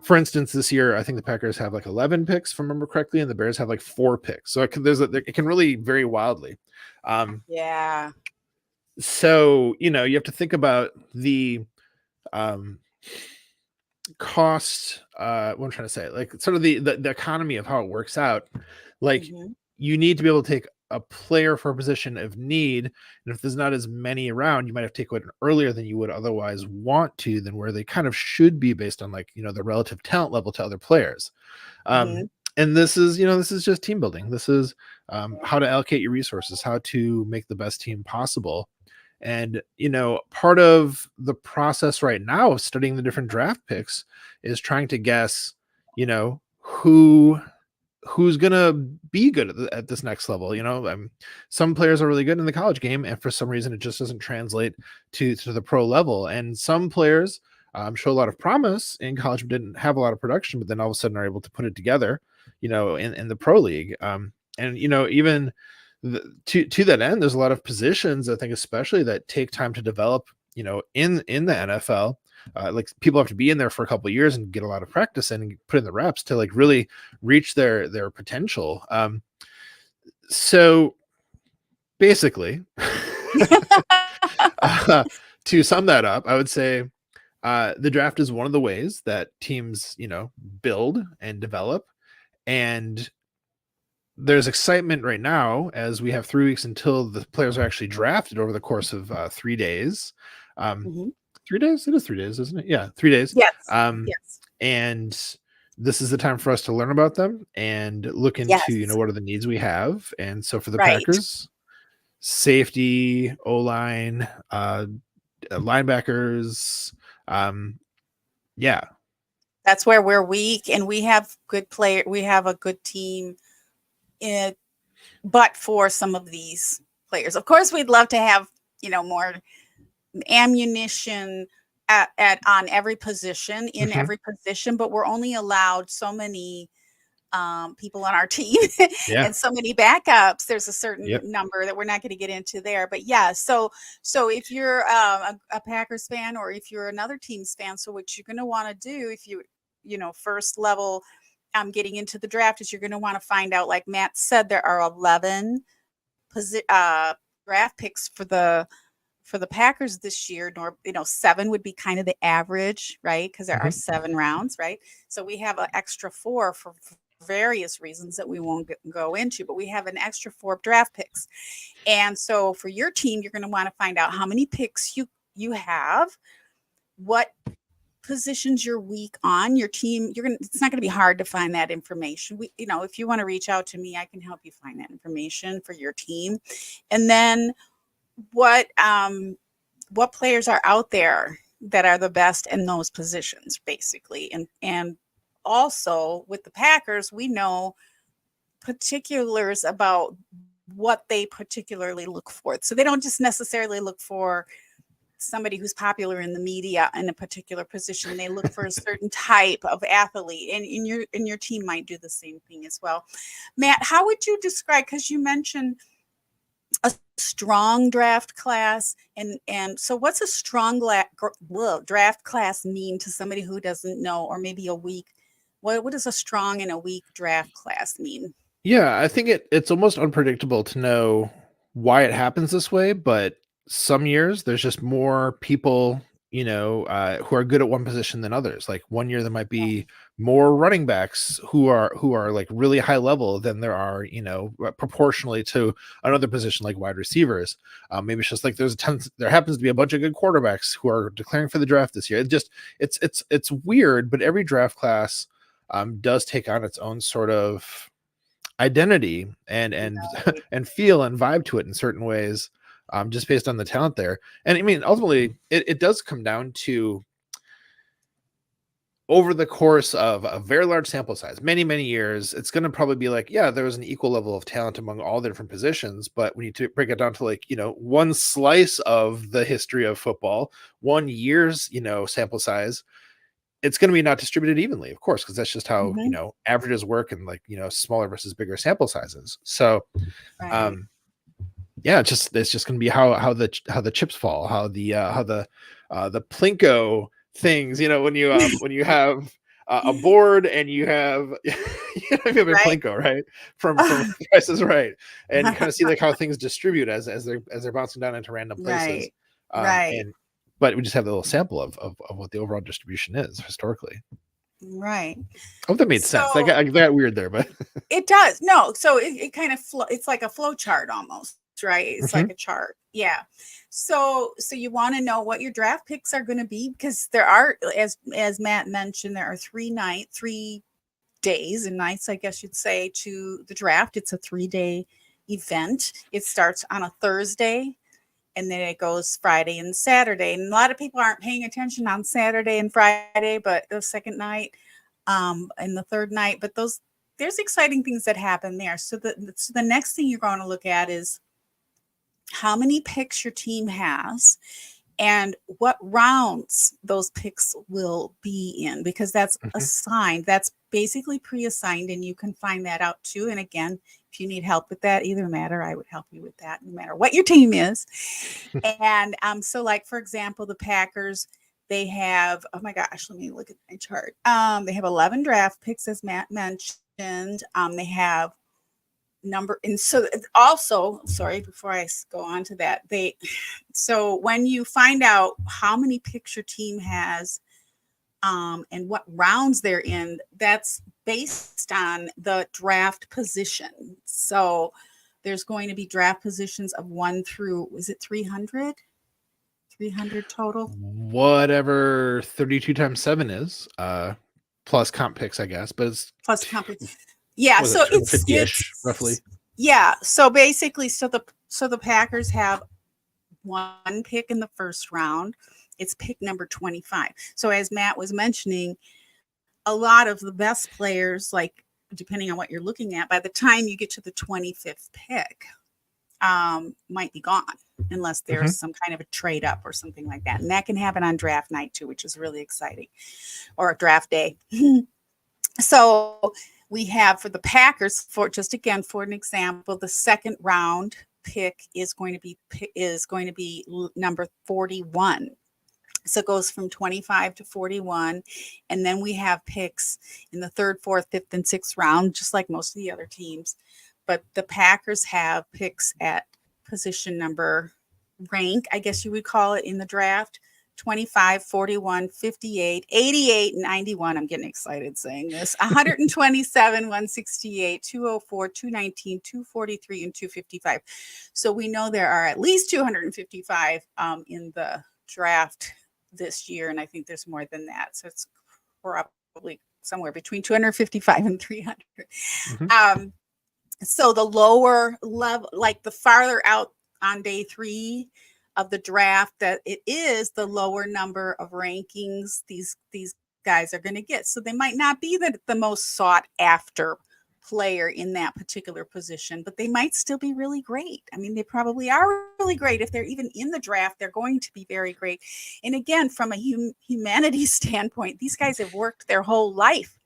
for instance, this year, I think the Packers have like 11 picks, if I remember correctly, and the Bears have like 4 picks. So it can really vary wildly. Yeah. So, you have to think about the cost, what I'm trying to say, like sort of the economy of how it works out. Like you need to be able to take a player for a position of need. And if there's not as many around, you might have to take one earlier than you would otherwise want to, than where they kind of should be based on the relative talent level to other players. And this is just team building. This is how to allocate your resources, how to make the best team possible. And, part of the process right now of studying the different draft picks is trying to guess, who's gonna be good at this next level. Some players are really good in the college game, and for some reason it just doesn't translate to the pro level. And some players show a lot of promise in college but didn't have a lot of production, but then all of a sudden are able to put it together in the pro league. And even to that end, there's a lot of positions, I think, especially that take time to develop in the NFL. Like people have to be in there for a couple of years and get a lot of practice and put in the reps to like really reach their potential. So basically, to sum that up, I would say the draft is one of the ways that teams, build and develop. And there's excitement right now as we have 3 weeks until the players are actually drafted over the course of 3 days. 3 days? It is 3 days, isn't it? Yeah, 3 days. Yes. Yes. And this is the time for us to learn about them and look into, what are the needs we have. And so for the Packers, safety, O-line, linebackers. Yeah. That's where we're weak, and we have good player. We have a good team, but for some of these players, of course, we'd love to have more ammunition on every position in every position, but we're only allowed so many people on our team and so many backups. There's a certain number that we're not going to get into there, but yeah. So if you're a Packers fan, or if you're another team's fan, so what you're going to want to do if first level getting into the draft is you're going to want to find out, like Matt said, there are 11 draft picks for the Packers this year. 7 would be kind of the average, right? Because there are 7 rounds, right? So we have an extra 4 for various reasons that we won't go into, but we have an extra 4 draft picks. And so for your team, you're going to want to find out how many picks you have, what positions you're weak on your team. It's not going to be hard to find that information. If you want to reach out to me, I can help you find that information for your team. And then what players are out there that are the best in those positions, basically. And also with the Packers, we know particulars about what they particularly look for. So they don't just necessarily look for somebody who's popular in the media in a particular position. They look for a certain type of athlete, and your team might do the same thing as well. Matt, how would you describe, because you mentioned a strong draft class, and so what's a strong draft class mean to somebody who doesn't know, or maybe a weak? What does a strong and a weak draft class mean? Yeah, I think it's almost unpredictable to know why it happens this way, but some years there's just more people, who are good at one position than others. Like one year there might be more running backs who are like really high level than there are, proportionally to another position like wide receivers. Maybe it's just like there happens to be a bunch of good quarterbacks who are declaring for the draft this year. It's weird, but every draft class does take on its own sort of identity and and feel and vibe to it in certain ways, just based on the talent there. And I mean, ultimately it does come down to, over the course of a very large sample size, many years, it's going to probably be like, yeah, there was an equal level of talent among all the different positions, but when you break it down to one slice of the history of football, 1 year's sample size, it's going to be not distributed evenly, of course, because that's just how averages work, and smaller versus bigger sample sizes. So yeah, it's just going to be how the chips fall, how the plinko things, when you have a board and you have you have a plinko, right, from Price is Right, and you kind of see like how things distribute as they're bouncing down into random places, but we just have a little sample of what the overall distribution is historically. Right. I hope that made sense. I got weird there, but it does. No, so it kind of it's like a flow chart almost, right? It's like a chart. Yeah. So you want to know what your draft picks are going to be, because there are, as Matt mentioned, there are 3 days and nights, I guess you'd say, to the draft. It's a 3-day event. It starts on a Thursday, and then it goes Friday and Saturday. And a lot of people aren't paying attention on Saturday and Friday, but the second night and the third night. But there's exciting things that happen there. So the next thing you're going to look at is how many picks your team has and what rounds those picks will be in, because that's assigned. That's basically pre-assigned, and you can find that out too. And again, if you need help with that, either Matt or I would help you with that, no matter what your team is. And so, like, for example, the Packers, they have, oh my gosh, let me look at my chart. They have 11 draft picks, as Matt mentioned. They have and so also, sorry, before I go on to that, so when you find out how many picks your team has, and what rounds they're in, that's based on the draft position. So there's going to be draft positions of 1 through, is it 300? 300 total? Whatever 32 times 7 is, plus comp picks, I guess, but it's plus comp picks. Yeah, so it's roughly. Yeah, so basically, so the Packers have one pick in the first round. It's pick number 25. So as Matt was mentioning, a lot of the best players, like depending on what you're looking at, by the time you get to the 25th pick, might be gone unless there's some kind of a trade up or something like that. And that can happen on draft night too, which is really exciting, or draft day. So we have for the Packers, for just again, for an example, the second round pick is going to be number 41. So it goes from 25 to 41. And then we have picks in the third, fourth, fifth, and sixth round, just like most of the other teams. But the Packers have picks at position number rank, I guess you would call it in the draft, 25, 41, 58, 88, 91. I'm getting excited saying this. 127, 168, 204, 219, 243, and 255. So we know there are at least 255 in the draft this year, and I think there's more than that. So it's probably somewhere between 255 and 300. So the lower level, like the farther out on day 3 of the draft that it is, the lower number of rankings these guys are going to get. So they might not be the most sought after player in that particular position, but they might still be really great. I mean, they probably are really great. If they're even in the draft, they're going to be very great. And again, from a humanity standpoint, these guys have worked their whole life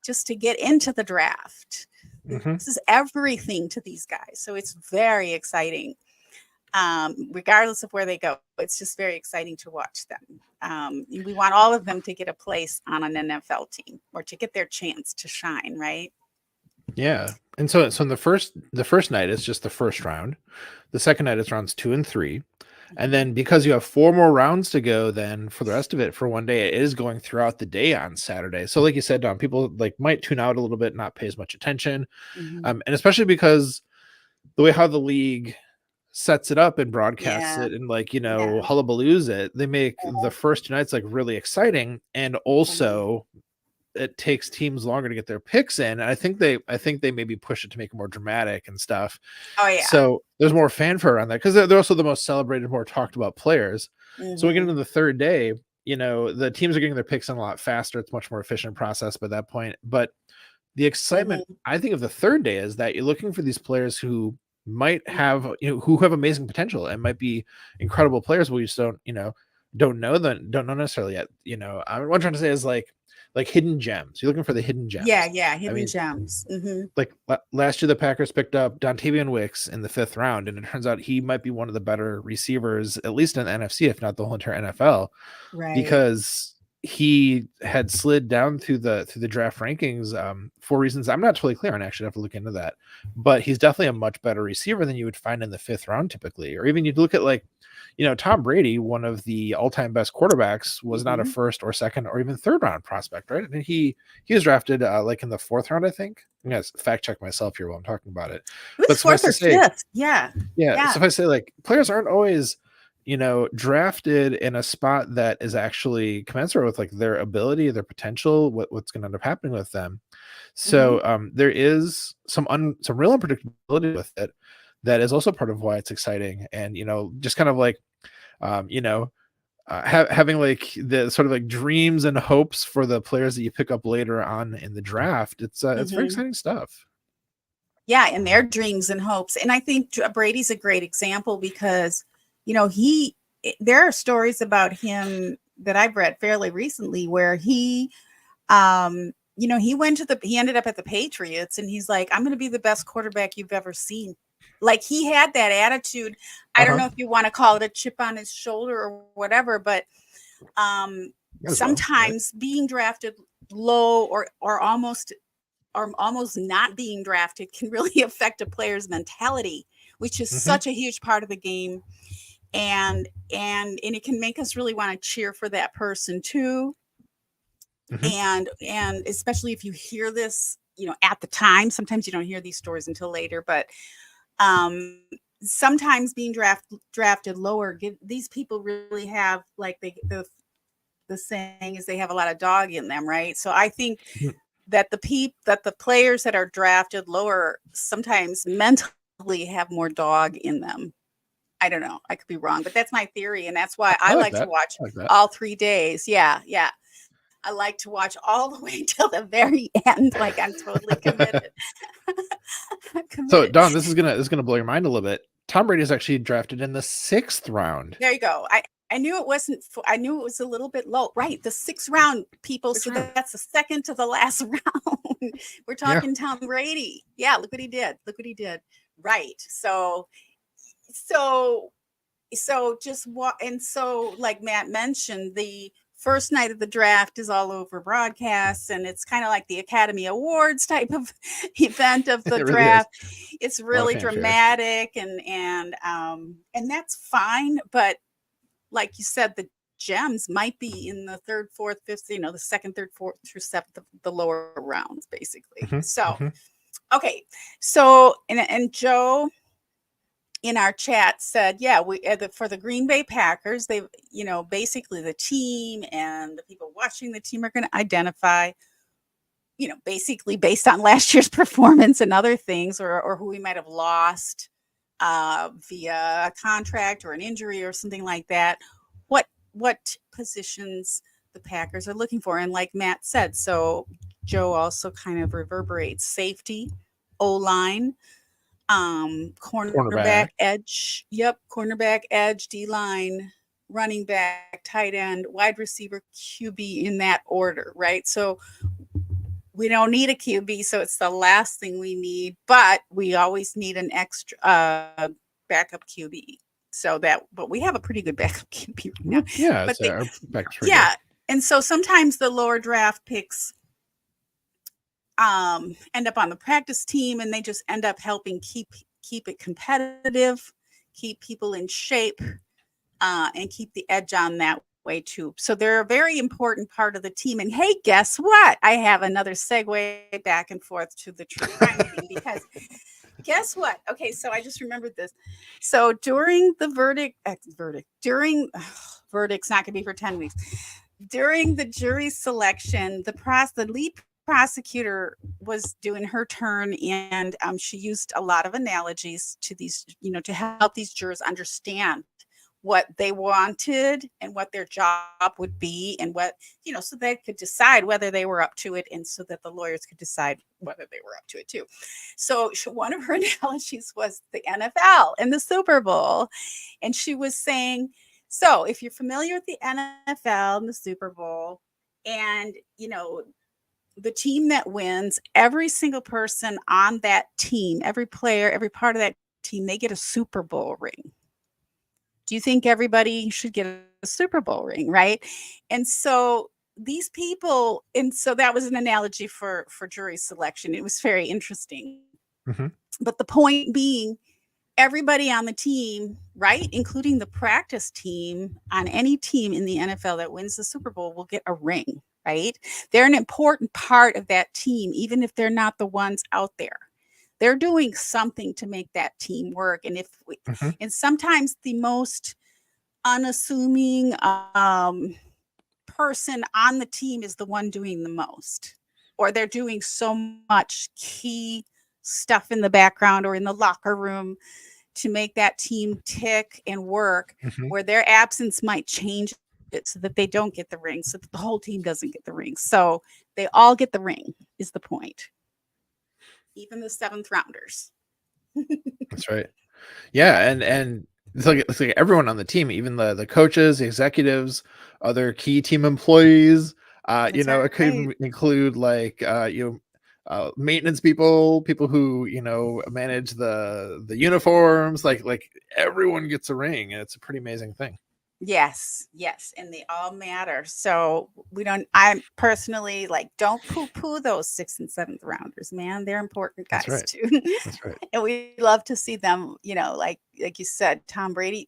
just to get into the draft. This is everything to these guys. So it's very exciting. Regardless of where they go, it's just very exciting to watch them. We want all of them to get a place on an NFL team or to get their chance to shine, right? Yeah. And so in the first night, it's just the first round. The second night, it's rounds 2 and 3. And then because you have 4 more rounds to go, then for the rest of it, for one day, it is going throughout the day on Saturday. So like you said, Don, people might tune out a little bit, not pay as much attention. And especially because the way how the league sets it up and broadcasts it and hullabaloos it, they make the first 2 nights really exciting. And also it takes teams longer to get their picks in. And I think they maybe push it to make it more dramatic and stuff. Oh yeah. So there's more fanfare around that because they're also the most celebrated, more talked about players. So we get into the third day, the teams are getting their picks in a lot faster. It's much more efficient process by that point. But the excitement, I think, of the third day is that you're looking for these players who might have, who have amazing potential and might be incredible players. We just don't know necessarily yet. What I'm trying to say is like hidden gems. You're looking for the hidden gems. Yeah, hidden gems. Like last year, the Packers picked up Dontavian Wicks in the 5th round, and it turns out he might be one of the better receivers, at least in the NFC, if not the whole entire NFL, right? Because he had slid down through the draft rankings for reasons I'm not totally clear on. Actually, I have to look into that. But he's definitely a much better receiver than you would find in the 5th round typically, or even you'd look at Tom Brady, one of the all-time best quarterbacks, was not a 1st or 2nd or even 3rd round prospect, right? And he was drafted in the 4th round, I think. I'm gonna fact check myself here while I'm talking about it. It was 4th or 5th. Yeah. So if I say players aren't always drafted in a spot that is actually commensurate with their ability, their potential, what's going to end up happening with them. So there is some real unpredictability with it. That is also part of why it's exciting. And, just kind of having the sort of dreams and hopes for the players that you pick up later on in the draft. It's very exciting stuff. Yeah. And their dreams and hopes. And I think Brady's a great example because, there are stories about him that I've read fairly recently where he he ended up at the Patriots and he's like, I'm going to be the best quarterback you've ever seen. He had that attitude. I don't know if you want to call it a chip on his shoulder or whatever, but sometimes being drafted low or almost not being drafted can really affect a player's mentality, which is such a huge part of the game. And it can make us really want to cheer for that person too. And especially if you hear this, at the time, sometimes you don't hear these stories until later, but sometimes being drafted lower, these people really have the saying is they have a lot of dog in them, right? So I think that the players that are drafted lower sometimes mentally have more dog in them. I don't know. I could be wrong, but that's my theory. And that's why I I like like to that. watch I like that. all 3 days. Yeah. Yeah. I like to watch all the way till the very end. Like I'm totally committed. I'm So committed. Don, this is gonna blow your mind a little bit. Tom Brady is actually drafted in the 6th round. There you go. I knew it wasn't. I knew it was a little bit low. Right, the 6th round, people. 6th So round. that's the second to the last round. We're Yeah. talking Tom Brady. Yeah, look what he did. Look what he did. Right. So just what? And so, like Matt mentioned, the first night of the draft is all over broadcasts, and it's kind of like the Academy Awards type of event of the It really is. draft. It's A lot of really fanfare. dramatic, and that's fine. But like you said, the gems might be in the 3rd, 4th, 5th, the 2nd, 3rd, 4th through 7th, the lower rounds, basically. So, okay. So, and Joe in our chat said, yeah, we for the Green Bay Packers, they, basically the team and the people watching the team are going to identify, basically based on last year's performance and other things, or who we might have lost via a contract or an injury or something like that. What positions the Packers are looking for. And like Matt said, so Joe also kind of reverberates safety, O-line, cornerback, edge. Yep, cornerback, edge, D-line, running back, tight end, wide receiver, QB in that order, right? So we don't need a QB, so it's the last thing we need, but we always need an extra backup QB. But we have a pretty good backup QB right now. Yeah, but our backup's pretty yeah, good. and so sometimes the lower draft picks end up on the practice team, and they just end up helping keep it competitive, keep people in shape, and keep the edge on that way too. So they're a very important part of the team. And hey, guess what? I have another segue back and forth to the true crime thing, because guess what? Okay, so I just remembered this. So during the verdict's not gonna be for 10 weeks. During the jury selection, the lead prosecutor was doing her turn, and she used a lot of analogies to these, to help these jurors understand what they wanted and what their job would be, and what, so they could decide whether they were up to it, and so that the lawyers could decide whether they were up to it too. So one of her analogies was the NFL and the Super Bowl. And she was saying, so if you're familiar with the NFL and the Super Bowl, and, the team that wins, every single person on that team, every player, every part of that team, they get a Super Bowl ring. Do you think everybody should get a Super Bowl ring, right? And so these people, and so that was an analogy for jury selection. It was very interesting. But the point being, everybody on the team, right, including the practice team on any team in the NFL that wins the Super Bowl, will get a ring, right? They're an important part of that team, even if they're not the ones out there. They're doing something to make that team work. And and sometimes the most unassuming person on the team is the one doing the most, or they're doing so much key stuff in the background or in the locker room to make that team tick and work, where their absence might change it so that they don't get the ring, so that the whole team doesn't get the ring. So they all get the ring is the point. Even the 7th rounders. That's right. Yeah, and it's like everyone on the team, even the coaches, the executives, other key team employees. It could include like maintenance people who manage the uniforms. Like everyone gets a ring, and it's a pretty amazing thing. Yes, and they all matter. So I personally don't poo-poo those 6th and 7th rounders, man. They're important guys too. That's right. And we love to see them, like you said, Tom Brady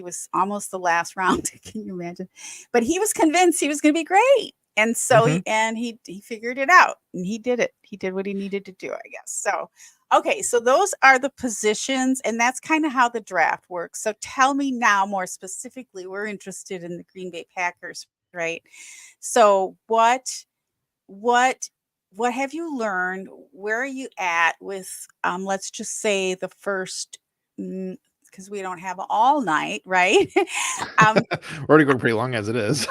was almost the last round. Can you imagine? But he was convinced he was going to be great. And so he figured it out, and he did it. He did what he needed to do, I guess. So, okay. So those are the positions, and that's kind of how the draft works. So tell me now more specifically, we're interested in the Green Bay Packers, right? So what have you learned? Where are you at with, let's just say the first, because because we don't have all night, right? We're already going pretty long as it is.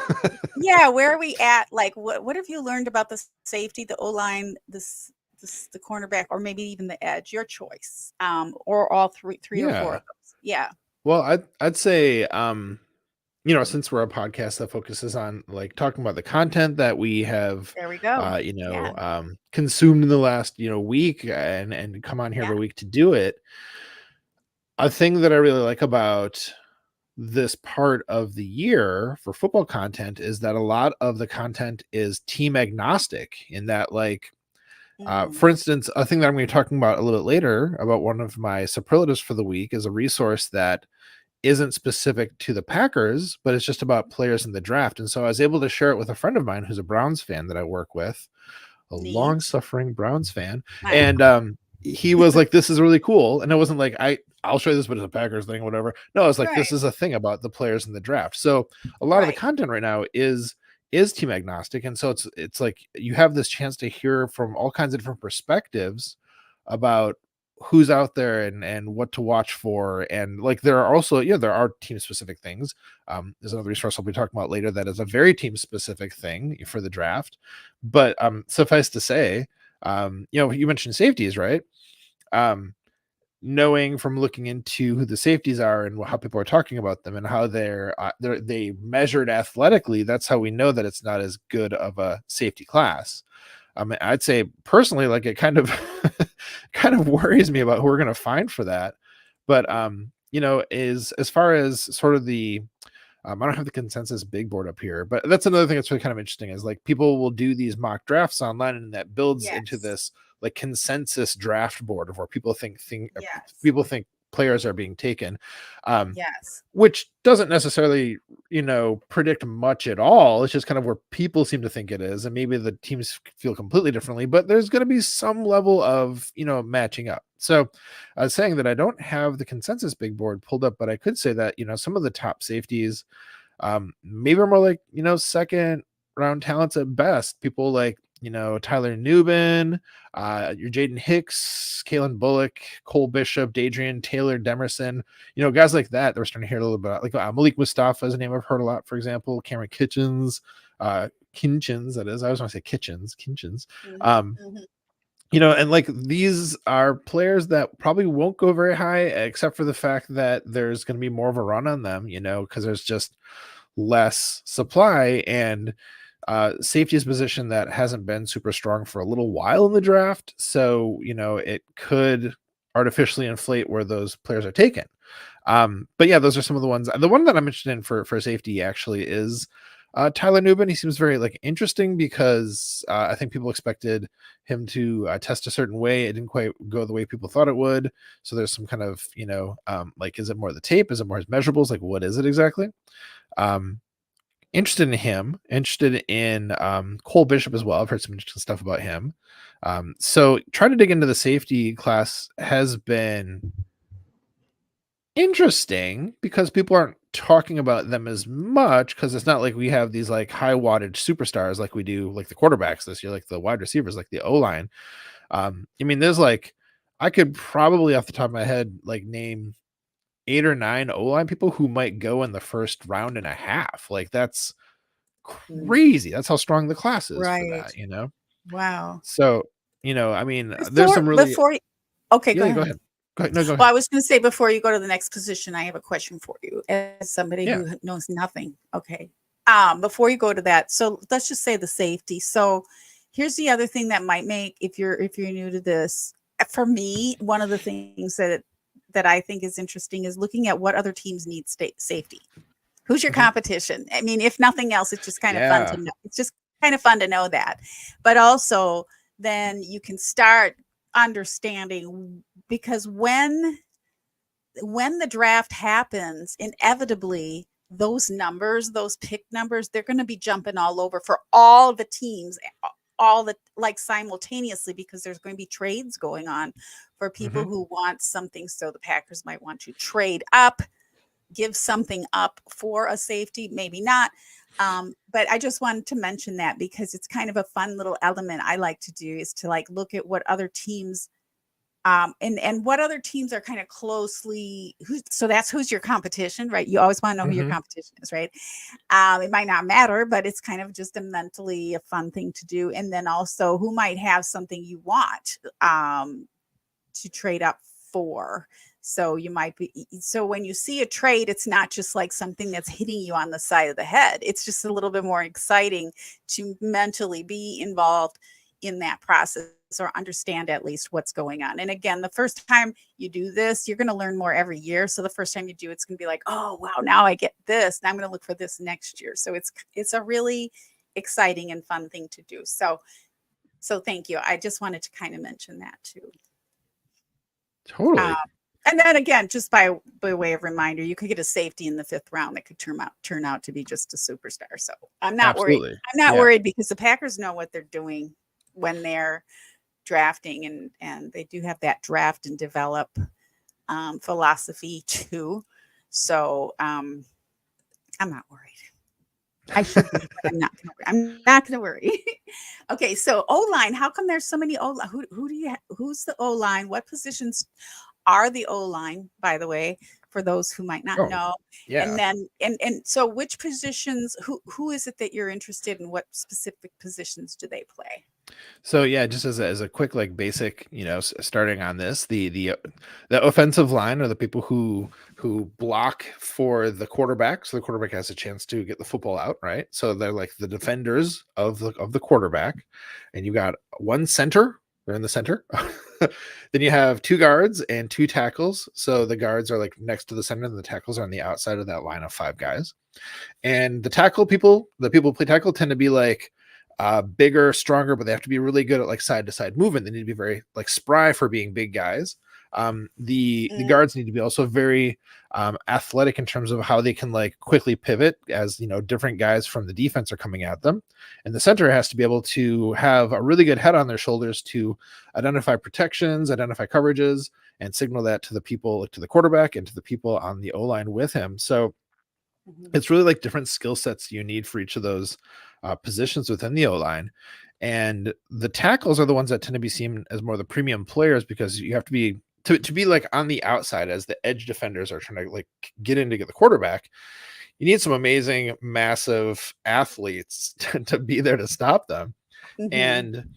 Yeah, where are we at? Like, what have you learned about the safety, the O-line, the cornerback, or maybe even the edge? Your choice, or all three or four Yeah. of those. Yeah. Well, I'd say since we're a podcast that focuses on like talking about the content that we have There we go. Yeah. consumed in the last week and come on here Yeah. every week to do it. A thing that I really like about this part of the year for football content is that a lot of the content is team agnostic in that, like, for instance, a thing that I'm going to be talking about a little bit later about one of my superlatives for the week is a resource that isn't specific to the Packers, but it's just about players in the draft. And so I was able to share it with a friend of mine who's a Browns fan that I work with, a Neat. long-suffering Browns fan. And he was like, this is really cool. And it wasn't like, I'll show you this, but it's a Packers thing, whatever. No, it's like, Right. this is a thing about the players in the draft. So a lot of the content right now is team agnostic. And so it's like you have this chance to hear from all kinds of different perspectives about who's out there and what to watch for. And like there are also there are team specific things. There's another resource I'll be talking about later that is a very team specific thing for the draft. But suffice to say, you mentioned safeties, right? Knowing from looking into who the safeties are and how people are talking about them and how they measured athletically, that's how we know that it's not as good of a safety class. I'd say personally, like, it kind of kind of worries me about who we're going to find for that. But is as far as sort of the I don't have the consensus big board up here, but that's another thing that's really kind of interesting is like people will do these mock drafts online and that builds into this like consensus draft board of where people think players are being taken. Which doesn't necessarily, predict much at all. It's just kind of where people seem to think it is. And maybe the teams feel completely differently, but there's going to be some level of, matching up. So I was saying that I don't have the consensus big board pulled up, but I could say that, some of the top safeties maybe are more like, second round talents at best. People like, Tyler Nubin, your Jaden Hicks, Kalen Bullock, Cole Bishop, Dadrian Taylor, Demerson, guys like that we're starting to hear a little bit about. Like Malik Mustafa is a name I've heard a lot, for example. Cameron Kitchens, that is. I always want to say Kitchens. And like these are players that probably won't go very high, except for the fact that there's going to be more of a run on them, because there's just less supply. And safety is a position that hasn't been super strong for a little while in the draft. So, it could artificially inflate where those players are taken. But yeah, those are some of the ones. The one that I'm interested in for safety actually is Tyler Nubin. He seems very interesting because I think people expected him to test a certain way. It didn't quite go the way people thought it would. So there's some kind of, like, is it more the tape? Is it more his measurables? Like, what is it exactly? Interested in him, interested in Cole Bishop as well. I've heard some interesting stuff about him. So trying to dig into the safety class has been interesting because people aren't talking about them as much because it's not like we have these like high wattage superstars like we do like the quarterbacks this year, like the wide receivers, like the O-line. There's like, I could probably off the top of my head like name 8 or 9 O-line people who might go in the first round and a half. Like that's crazy. That's how strong the class is for that, Wow. So, there's some really okay, go ahead. ahead. No, go ahead. Well, I was going to say before you go to the next position, I have a question for you as somebody who knows nothing. Okay. Before you go to that, so let's just say the safety. So here's the other thing that might make, if you're new to this, for me, one of the things that I think is interesting is looking at what other teams need safety. Who's your competition? I mean, if nothing else, it's just kind of fun to know. It's just kind of fun to know that. But also then you can start understanding, because when the draft happens, inevitably those numbers, those pick numbers, they're going to be jumping all over for all the teams, like simultaneously, because there's going to be trades going on for people who want something. So the Packers might want to trade up, give something up for a safety, maybe not. But I just wanted to mention that because it's kind of a fun little element I like to do, is to like look at what other teams And what other teams are kind of closely so that's who's your competition, right? You always want to know who your competition is, right? It might not matter, but it's kind of just a fun thing to do. And then also who might have something you want to trade up for. So you might be, so when you see a trade, it's not just like something that's hitting you on the side of the head. It's just a little bit more exciting to mentally be involved in that process, or understand at least what's going on. And again, the first time you do this, you're going to learn more every year. So the first time you do, it's going to be like, oh, wow, now I get this. Now I'm going to look for this next year. So it's a really exciting and fun thing to do. So thank you. I just wanted to kind of mention that too. Totally. And then again, just by way of reminder, you could get a safety in the 5th round that could turn out to be just a superstar. So I'm not worried. I'm not worried because the Packers know what they're doing when they're drafting, and they do have that draft and develop philosophy too. So I'm not worried. I should be, but I'm not gonna worry. I'm not gonna worry. Okay, so O-line. How come there's so many O-line? Who's the O-line? What positions are the O-line, by the way, for those who might not know? Yeah. And then and so which positions, who is it that you're interested in? What specific positions do they play? So yeah, just as a quick like basic, starting on this, the offensive line are the people who block for the quarterback, so the quarterback has a chance to get the football out, right? So they're like the defenders of the quarterback, and you got one center. They're in the center. Then you have 2 guards and 2 tackles. So the guards are like next to the center, and the tackles are on the outside of that line of 5 guys. And the people who play tackle tend to be like bigger, stronger, but they have to be really good at like side to side movement. They need to be very like spry for being big guys. The guards need to be also very athletic in terms of how they can like quickly pivot as different guys from the defense are coming at them. And the center has to be able to have a really good head on their shoulders to identify protections, identify coverages, and signal that to the people, to the quarterback and to the people on the O-line with him. So it's really like different skill sets you need for each of those positions within the O-line. And the tackles are the ones that tend to be seen as more the premium players, because you have to be to be like on the outside as the edge defenders are trying to like get in to get the quarterback. You need some amazing, massive athletes to be there to stop them. And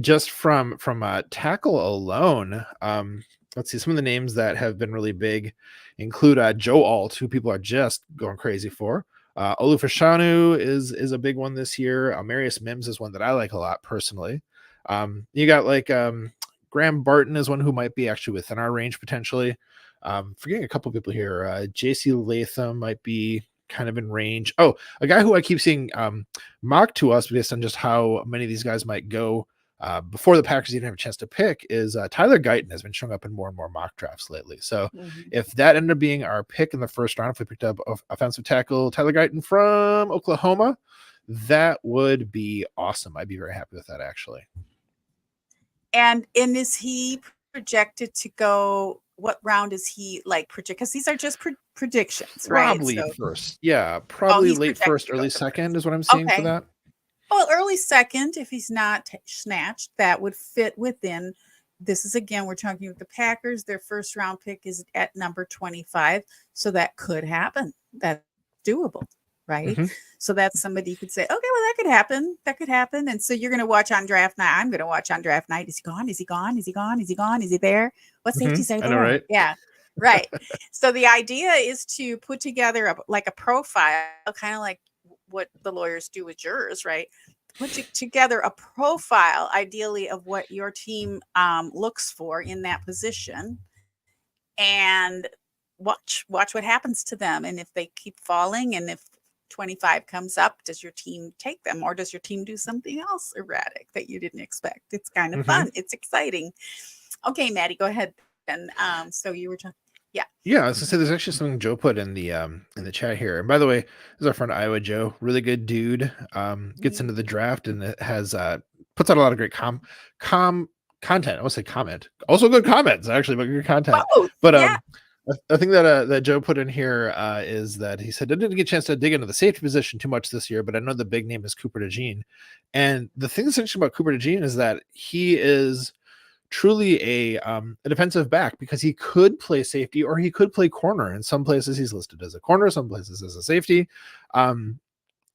just from a tackle alone, let's see, some of the names that have been really big include Joe Alt, who people are just going crazy for. Olufashanu is a big one this year. Marius Mims is one that I like a lot personally. You got like Graham Barton is one who might be actually within our range potentially. Forgetting a couple people here. JC Latham might be kind of in range. Oh, a guy who I keep seeing mocked to us based on just how many of these guys might go before the Packers even have a chance to pick is Tyler Guyton has been showing up in more and more mock drafts lately. So if that ended up being our pick in the first round, if we picked up offensive tackle Tyler Guyton from Oklahoma, that would be awesome. I'd be very happy with that, actually. And is he projected to go? What round is he like project? Because these are just predictions, right? Probably first. Yeah, probably late first, early second is what I'm seeing for that. Well, early second, if he's not snatched, that would fit within. This is, again, we're talking with the Packers. Their first round pick is at number 25. So that could happen. That's doable, right? So that's somebody you could say, okay, well, that could happen. That could happen. And so you're going to watch on draft night. I'm going to watch on draft night. Is he gone? Is he gone? Is he gone? Is he gone? Is he there? What safeties are there? I know, right? Yeah. Right. So the idea is to put together a profile, kind of like what the lawyers do with jurors, right? Put together a profile, ideally, of what your team looks for in that position, and watch what happens to them. And if they keep falling, and if 25 comes up, does your team take them, or does your team do something else erratic that you didn't expect? It's kind of fun. It's exciting. Okay, Maddie, go ahead. And so you were talking. Yeah, I was gonna say there's actually something Joe put in the chat here. And by the way, this is our friend Iowa Joe, really good dude. Gets into the draft and it has puts out a lot of great content. I would say comment. Also good comments, actually, but good content. But I think that Joe put in here is that he said I didn't get a chance to dig into the safety position too much this year, but I know the big name is Cooper DeJean. And the thing that's interesting about Cooper DeJean is that he is truly a defensive back, because he could play safety or he could play corner. In some places he's listed as a corner, some places as a safety.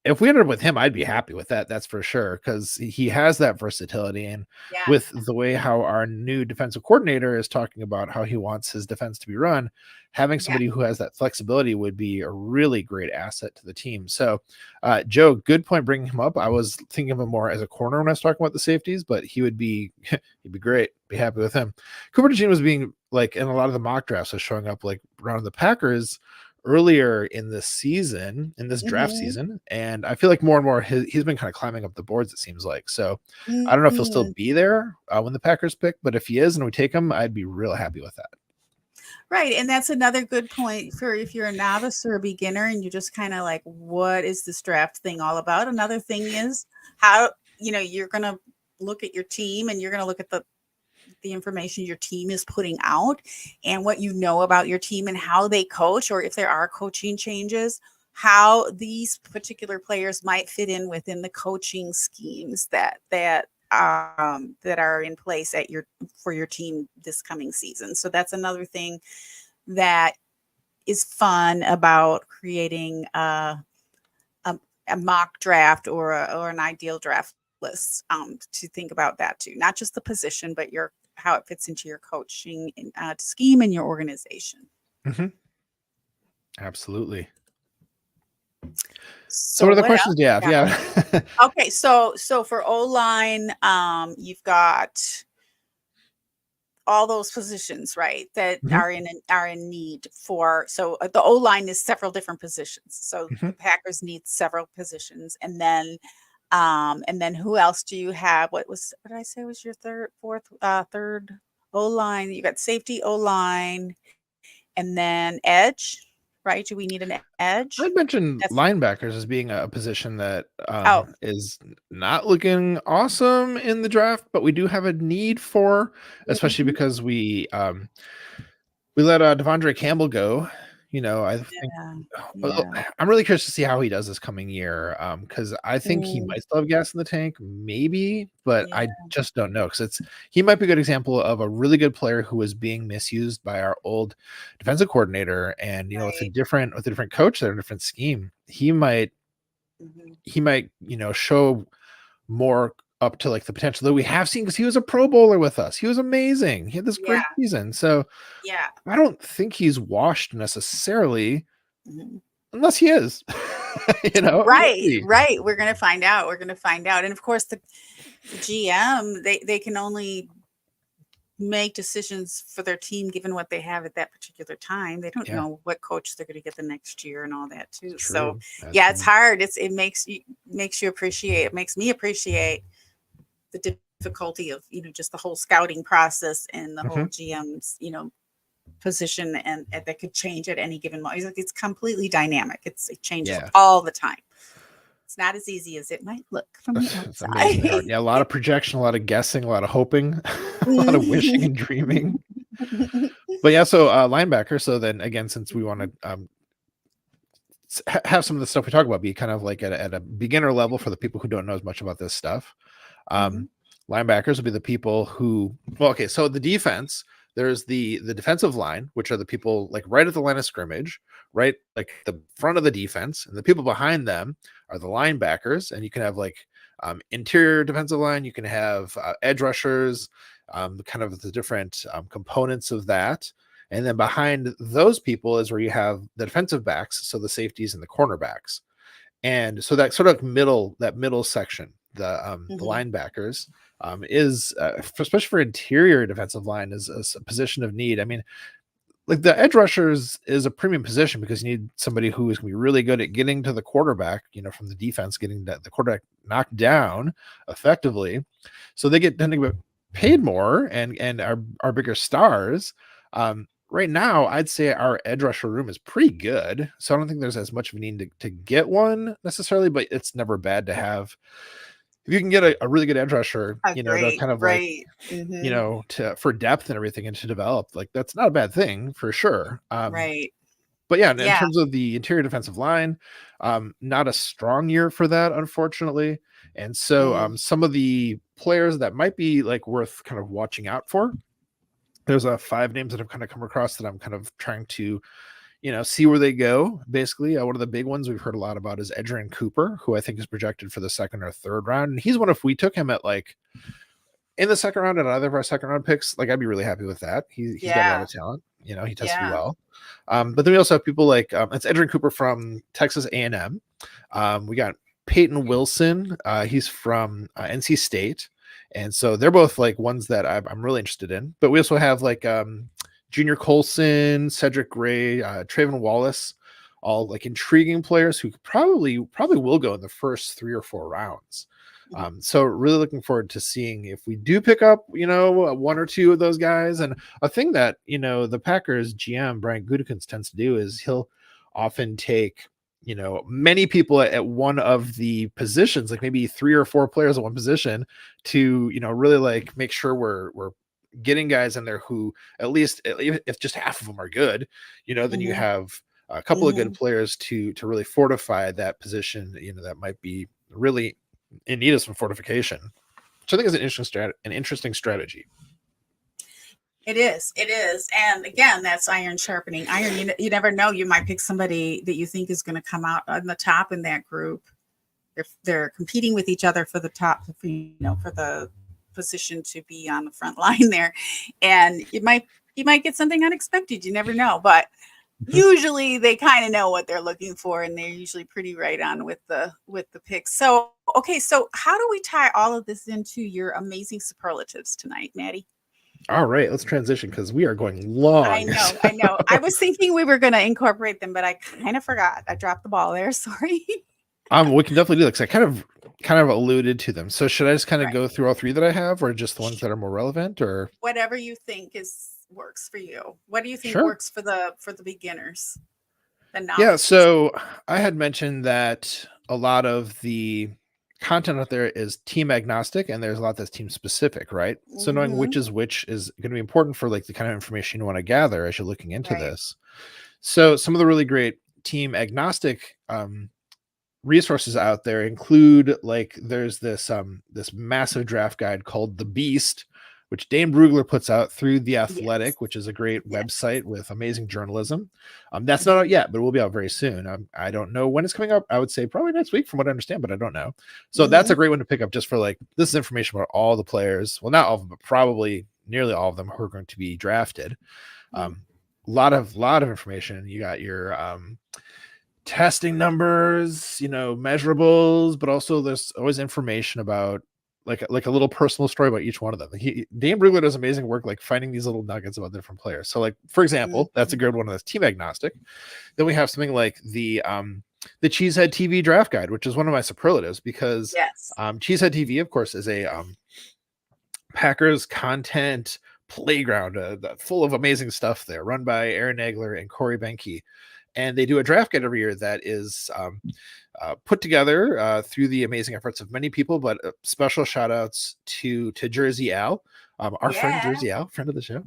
If we ended up with him, I'd be happy with that. That's for sure, because he has that versatility. And Yeah. with the way how our new defensive coordinator is talking about how he wants his defense to be run, having somebody who has that flexibility would be a really great asset to the team. So, Joe, good point bringing him up. I was thinking of him more as a corner when I was talking about the safeties, but he'd be great. Be happy with him. Cooper DeJean was being like in a lot of the mock drafts, was showing up like around the Packers earlier in this season, in this draft season, and I feel like more and more he's been kind of climbing up the boards, it seems like. So I don't know if he'll still be there when the Packers pick, but if he is and we take him, I'd be real happy with that. Right. And that's another good point for if you're a novice or a beginner and you're just kind of like, what is this draft thing all about? Another thing is how, you're going to look at your team and you're going to look at the information your team is putting out and what you know about your team and how they coach, or if there are coaching changes, how these particular players might fit in within the coaching schemes that are in place for your team this coming season. So that's another thing that is fun about creating a mock draft or an ideal draft list, to think about that too, not just the position, but how it fits into your coaching scheme and your organization. Absolutely. So what are the questions you have? Yeah. Okay. So for O-line, you've got all those positions, right, that are in need for. So the O-line is several different positions. So the Packers need several positions, and then who else do you have? What did I say was your third O-line? You got safety, O-line, and then edge, right? Do we need an edge? I'd mention linebackers as being a position that is not looking awesome in the draft, but we do have a need for, especially because we let Devondre Campbell go. I think I'm really curious to see how he does this coming year, because I think he might still have gas in the tank, maybe, but I just don't know, because he might be a good example of a really good player who was being misused by our old defensive coordinator, and with a different coach there, a different scheme, he might show more up to like the potential that we have seen, because he was a Pro Bowler with us. He was amazing. He had this great season. So I don't think he's washed necessarily, unless he is. Right. We're gonna find out. And of course, the GM, they can only make decisions for their team given what they have at that particular time. They don't know what coach they're going to get the next year and all that too. So it's hard. It makes me appreciate the difficulty of just the whole scouting process and the whole GM's position, and that could change at any given moment. It's completely dynamic. It changes all the time. It's not as easy as it might look from the outside. It's amazing hard. Yeah, a lot of projection, a lot of guessing, a lot of hoping, a lot of wishing and dreaming. But so linebacker. So then again, since we want to have some of the stuff we talk about be kind of like at a beginner level for the people who don't know as much about this stuff, linebackers will be the people who. So the defense. There's the defensive line, which are the people like right at the line of scrimmage, right, like the front of the defense, and the people behind them are the linebackers. And you can have like interior defensive line, you can have edge rushers, kind of the different components of that. And then behind those people is where you have the defensive backs, so the safeties and the cornerbacks. And so that sort of middle section, the linebackers, is especially for interior defensive line, is a position of need. I mean, like the edge rushers is a premium position because you need somebody who is going to be really good at getting to the quarterback, from the defense, getting the quarterback knocked down effectively. So they tend to get paid more and are bigger stars. Right now, I'd say our edge rusher room is pretty good. So I don't think there's as much of a need to get one necessarily, but it's never bad to have. If you can get a really good edge rusher, to kind of like, for depth and everything and to develop, like that's not a bad thing for sure. But in terms of the interior defensive line, not a strong year for that, unfortunately. And so some of the players that might be like worth kind of watching out for. There's 5 names that I've kind of come across that I'm kind of trying to, see where they go. Basically, one of the big ones we've heard a lot about is Adrian Cooper, who I think is projected for the 2nd or 3rd round. And he's one, if we took him at like in the 2nd round and either of our 2nd round picks, like I'd be really happy with that. He's got a lot of talent. He tested well. But then we also have people like it's Adrian Cooper from Texas A&M. We got Peyton Wilson. He's from NC State. And so they're both like ones that I'm really interested in. But we also have like Junior Colson, Cedric Gray, Trayvon Wallace, all like intriguing players who probably will go in the first 3 or 4 rounds. So really looking forward to seeing if we do pick up, 1 or 2 of those guys. And a thing that, the Packers GM, Brian Gutekunst, tends to do is he'll often take, many people at one of the positions, like maybe 3 or 4 players at one position to, really like make sure we're getting guys in there who at least if just half of them are good, then you have a couple of good players to really fortify that position, that might be really in need of some fortification, which I think is an interesting strategy. It is. And again, that's iron sharpening iron. You never know. You might pick somebody that you think is going to come out on the top in that group. They're competing with each other for the top, for the position to be on the front line there. And you might get something unexpected. You never know. But usually they kind of know what they're looking for, and they're usually pretty right on with the picks. So, okay. So how do we tie all of this into your amazing superlatives tonight, Maddie? All right, let's transition because we are going long. I know. I was thinking we were going to incorporate them, but I kind of forgot. I dropped the ball there. Sorry. We can definitely do that because I kind of alluded to them. So should I just kind of go through all 3 that I have, or just the ones that are more relevant, or whatever you think works for you? What do you think works for the beginners? Yeah. So I had mentioned that a lot of the content out there is team agnostic, and there's a lot that's team specific, right? So knowing which is going to be important for like the kind of information you want to gather as you're looking into this. So some of the really great team agnostic resources out there include, like, there's this massive draft guide called The Beast, which Dane Brugler puts out through The Athletic, which is a great website with amazing journalism. That's not out yet, but it will be out very soon. I don't know when it's coming up. I would say probably next week from what I understand, but I don't know. So that's a great one to pick up just for like, this is information about all the players. Well, not all of them, but probably nearly all of them who are going to be drafted. Lot of information. You got your testing numbers, measurables, but also there's always information about like a little personal story about each one of them. Dan Brugler does amazing work, like finding these little nuggets about different players. So like, for example, that's a good one that's team agnostic. Then we have something like the Cheesehead TV draft guide, which is one of my superlatives because Cheesehead TV, of course, is a Packers content playground full of amazing stuff there, run by Aaron Nagler and Corey Benke. And they do a draft guide every year that is put together through the amazing efforts of many people, but special shout outs to Jersey Al, our friend Jersey Al, friend of the show,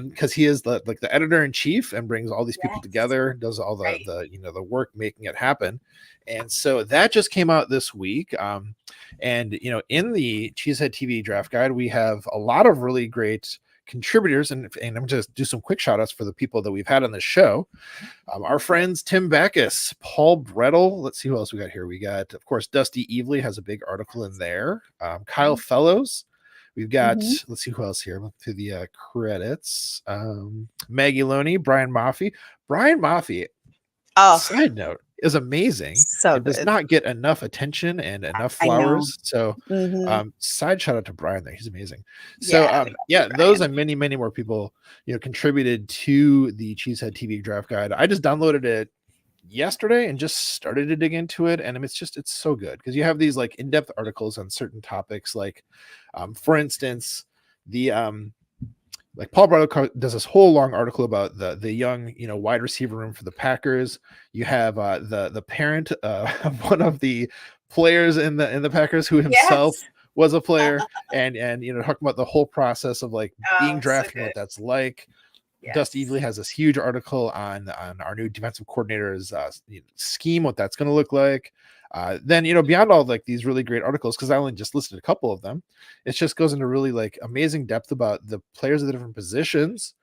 because he is the editor in chief and brings all these people together, does all the work making it happen. And so that just came out this week. And in the Cheesehead TV draft guide, we have a lot of really great contributors, and I'm going to just do some quick shout outs for the people that we've had on the show. Our friends Tim Backus, Paul Brettel, let's see who else we got here. We got, of course, Dusty Evely has a big article in there. Kyle Fellows, we've got, let's see who else here. Look through the credits. Maggie Loney, Brian Maffey. Side note, is amazing. So it does not get enough attention and enough flowers. So side shout out to Brian there. He's amazing. So those and many, many more people, contributed to the Cheesehead TV draft guide. I just downloaded it yesterday and just started to dig into it. And it's so good because you have these like in-depth articles on certain topics. Like, for instance, the like Paul Brettel does this whole long article about the young, wide receiver room for the Packers. You have the parent of one of the players in the Packers who himself was a player, and talking about the whole process of like being drafted, and what that's like. Dusty Evely has this huge article on our new defensive coordinator's scheme, what that's going to look like. Then, you know, beyond all like these really great articles, because I only just listed a couple of them, it just goes into really like amazing depth about the players of the different positions.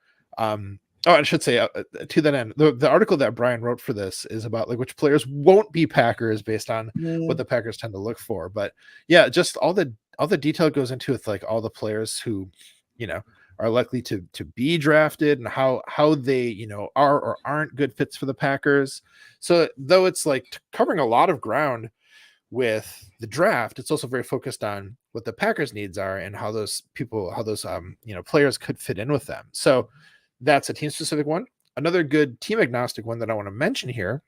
Oh, I should say to that end, the article that Brian wrote for this is about like which players won't be Packers based on what the Packers tend to look for. But yeah, just all the detail goes into with like all the players who, you know, are likely to be drafted and how they, you know, are or aren't good fits for the Packers. So though it's like covering a lot of ground with the draft, it's also very focused on what the Packers needs are and how those you know, players could fit in with them. So that's a team specific one. Another good team agnostic one that I want to mention here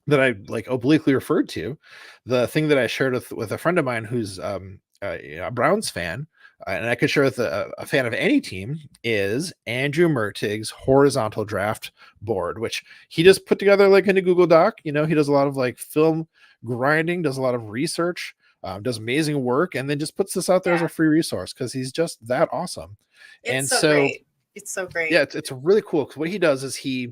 that I like obliquely referred to, the thing that I shared with a friend of mine who's a Browns fan, and I could share with a fan of any team, is Andrew Mertig's horizontal draft board, which he just put together like in a Google Doc. You know, he does a lot of like film grinding, does a lot of research, does amazing work, and then just puts this out there as a free resource because he's just that awesome. It's so great. It's so great. Yeah, it's really cool because what he does is he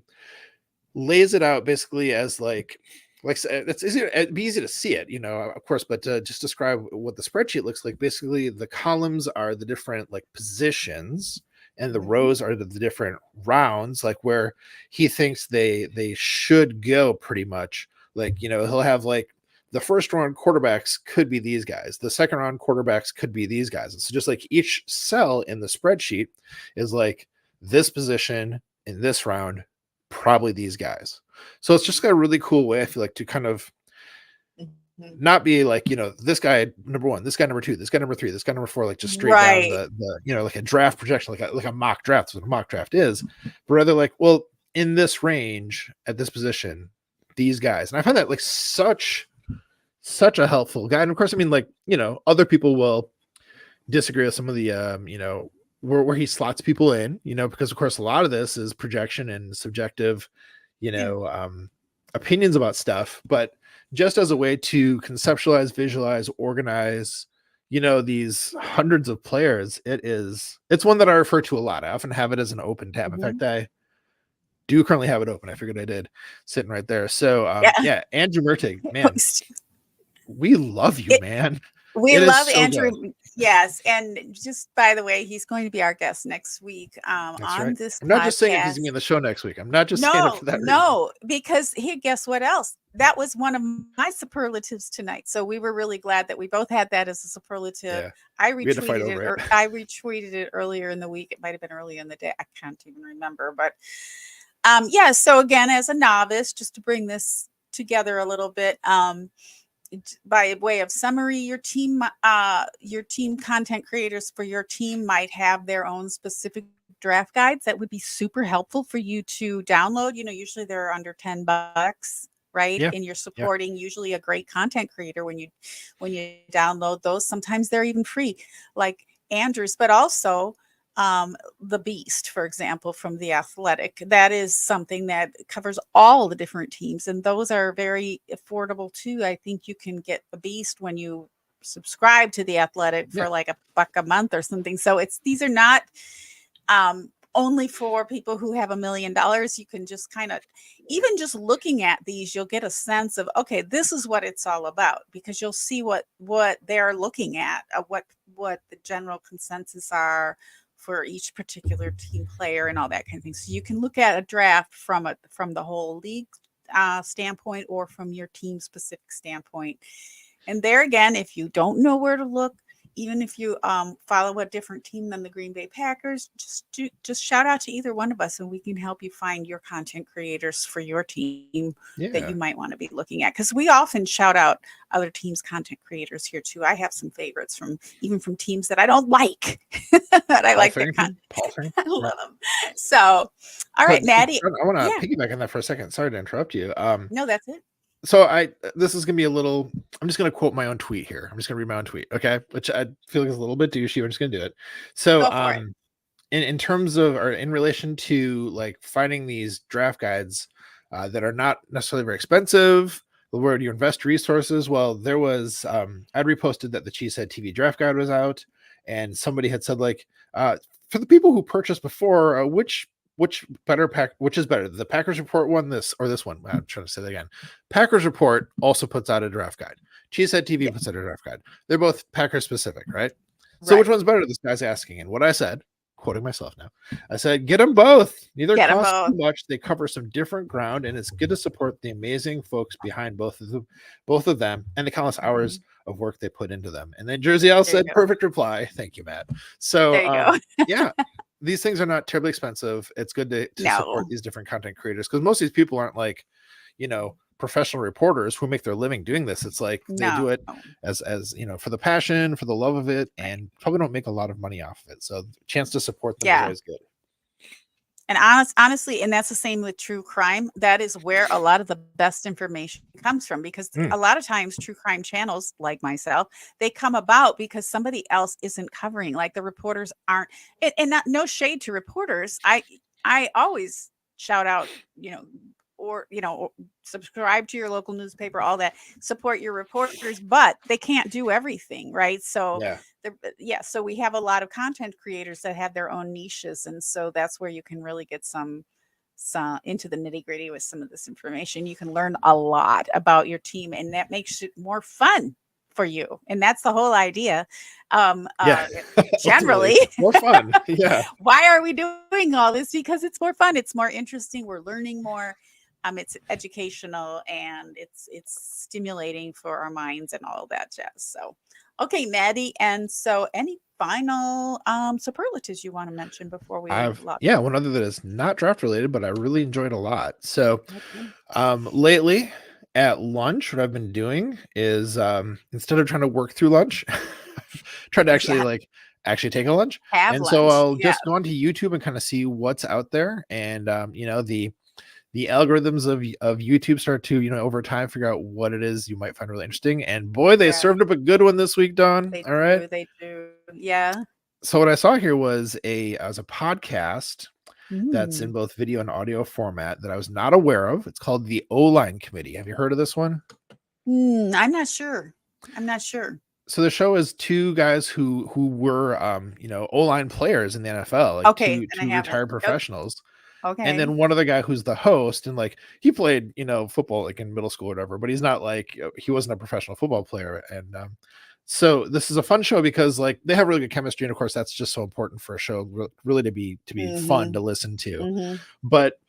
lays it out basically as like it's easy, it'd be easy to see it, you know, of course, but just describe what the spreadsheet looks like. Basically, the columns are the different like positions, and the rows are the different rounds, like where he thinks they should go. Pretty much, like, you know, he'll have like the first round quarterbacks could be these guys, the second round quarterbacks could be these guys. And so just like each cell in the spreadsheet is like this position in this round, probably these guys. So it's just got a really cool way, I feel like, to kind of not be like, you know, this guy number one, this guy number two, this guy number three, this guy number four, like just straight down the you know, like a draft projection, like a mock draft. That's what a mock draft is, but rather like, well, in this range at this position, these guys. And I find that like such a helpful guide. And of course, I mean, like, you know, other people will disagree with some of the you know, where he slots people in, you know, because of course a lot of this is projection and subjective, you know, opinions about stuff. But just as a way to conceptualize, visualize, organize, you know, these hundreds of players, it's one that I refer to a lot. I often have it as an open tab. In fact, I do currently have it open. I figured I did, sitting right there. So yeah, Andrew Mertig, man, we love you, man. We love Andrew. Good. Yes. And just by the way, he's going to be our guest next week on this podcast. I'm not just saying he's going to be on the show next week. I'm not just saying it for that reason. Because guess what else? That was one of my superlatives tonight. So we were really glad that we both had that as a superlative. Yeah. I retweeted it earlier in the week. It might have been early in the day. I can't even remember. But yeah, so again, as a novice, just to bring this together a little bit, by way of summary, your team content creators for your team might have their own specific draft guides that would be super helpful for you to download. You know, usually they're under $10, right? Yeah. And you're supporting usually a great content creator when you download those. Sometimes they're even free, like Andrew's, but also the Beast, for example, from The Athletic. That is something that covers all the different teams, and those are very affordable too. I think you can get the Beast when you subscribe to The Athletic for like $1 a month or something. So these are not only for people who have $1 million. You can just kind of, even just looking at these, you'll get a sense of, okay, this is what it's all about, because you'll see what they're looking at, what the general consensus are for each particular team player and all that kind of thing. So you can look at a draft from the whole league standpoint or from your team specific standpoint. And there again, if you don't know where to look, even if you follow a different team than the Green Bay Packers, just shout out to either one of us and we can help you find your content creators for your team that you might want to be looking at. Because we often shout out other teams' content creators here too. I have some favorites from teams that I don't like, but I like their content. I love them. So, all right, Maddie. I want to piggyback on that for a second. Sorry to interrupt you. No, that's it. So this is going to be I'm just going to quote my own tweet here. I'm just going to read my own tweet. Okay. Which I feel like is a little bit douchey. I'm just going to do it. So, in terms of, or in relation to like finding these draft guides that are not necessarily very expensive, where do you invest resources? Well, there was, I'd reposted that the Cheesehead TV draft guide was out, and somebody had said like, for the people who purchased before, which which is better, the Packers Report one, this one? I'm trying to say that again. Packers Report also puts out a draft guide. Cheesehead TV puts out a draft guide. They're both Packers specific, right? So which one's better? This guy's asking. And what I said, quoting myself now, I said, get them both. Neither cost too much. They cover some different ground, and it's good to support the amazing folks behind both of them and the countless hours of work they put into them. And then Jersey Al said, perfect reply. Thank you, Matt. So yeah, these things are not terribly expensive. It's good to support these different content creators, because most of these people aren't like, professional reporters who make their living doing this. It's like they do it as for the passion, for the love of it, and probably don't make a lot of money off of it. So the chance to support them is always good. And honestly, and that's the same with true crime. That is where a lot of the best information comes from, because a lot of times true crime channels like myself, they come about because somebody else isn't covering, like the reporters aren't, and no shade to reporters. I always shout out, or subscribe to your local newspaper, all that, support your reporters, but they can't do everything, right? So so we have a lot of content creators that have their own niches, and so that's where you can really get some into the nitty-gritty with some of this information. You can learn a lot about your team, and that makes it more fun for you, and that's the whole idea. Generally more fun. Why are we doing all this? Because it's more fun, it's more interesting, we're learning more. It's educational, and it's stimulating for our minds and all that jazz. So, okay, Maddie. And so any final superlatives you want to mention before we one other that is not draft related, but I really enjoyed a lot. So lately at lunch, what I've been doing is instead of trying to work through lunch, try to actually take a lunch. So I'll just go onto YouTube and kind of see what's out there. And the algorithms of YouTube start to, over time, figure out what it is you might find really interesting. And boy, they served up a good one this week, Dawn. They do. Yeah. So what I saw here was a podcast that's in both video and audio format that I was not aware of. It's called the O-Line Committee. Have you heard of this one? I'm not sure. So the show is two guys who were O-line players in the NFL, two retired professionals. Okay. And then one other guy who's the host, and he played, football in middle school or whatever, but he's not he wasn't a professional football player. And so this is a fun show because they have really good chemistry. And of course, that's just so important for a show really to be fun to listen to. But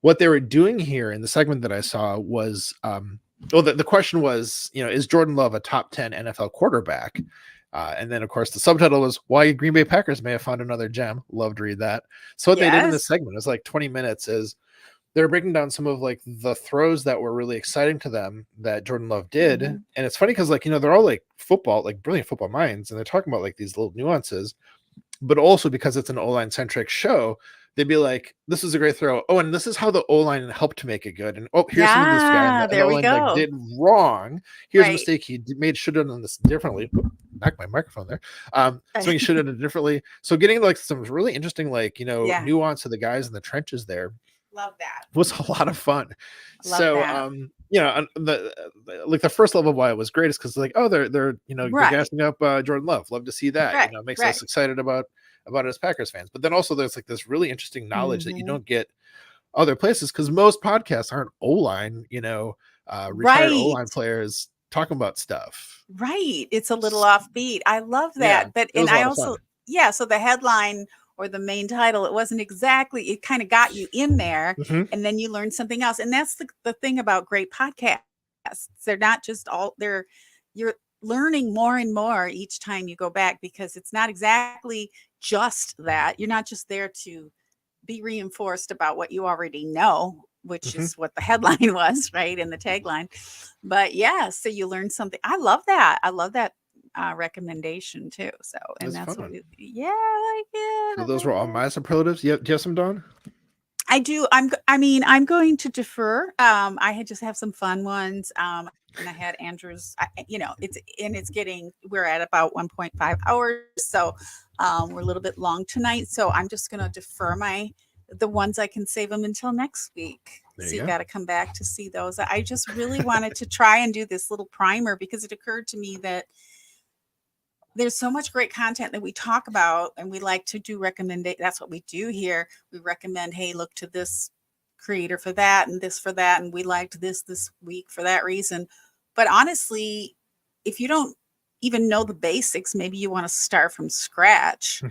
what they were doing here in the segment that I saw was, the question was, is Jordan Love a top 10 NFL quarterback? And then, of course, the subtitle was why Green Bay Packers may have found another gem. Love to read that. So what they did in this segment, it was 20 minutes, is they're breaking down some of the throws that were really exciting to them that Jordan Love did. And it's funny because they're all football, brilliant football minds. And they're talking about these little nuances, but also because it's an O-line centric show, they'd be like, this is a great throw. Oh, and this is how the O-line helped to make it good. And here's something this guy in the O-line did wrong. Here's a mistake he should have done this differently. Knock my microphone there. So he should have done it differently. So getting some really interesting, nuance to the guys in the trenches there. Love that. Was a lot of fun. The first level of why it was great is because they're gassing up Jordan Love. Love to see that. It makes us excited about it as Packers fans. But then also there's this really interesting knowledge that you don't get other places, because most podcasts aren't O-line, retired O-line players talking about stuff. Right. It's a little offbeat. I love that. But and I also so the headline or the main title, it wasn't exactly, it kind of got you in there, and then you learned something else. And that's the thing about great podcasts. They're not just you're learning more and more each time you go back, because it's not exactly just that. You're not just there to be reinforced about what you already know, which is what the headline was, right? And the tagline. But so you learn something. I love that recommendation too. So, and that's what I like it. So those were all my superlatives. Do you have some, Dawn? I do. I'm going to defer. I just have some fun ones. And I had Andrew's, we're at about 1.5 hours. So we're a little bit long tonight. So I'm just going to defer the ones I can save them until next week. So you got to come back to see those. I just really wanted to try and do this little primer, because it occurred to me that there's so much great content that we talk about, and we like to do that's what we do here. We recommend, hey, look to this creator for that and this for that, and we liked this week for that reason. But honestly, if you don't even know the basics, maybe you want to start from scratch.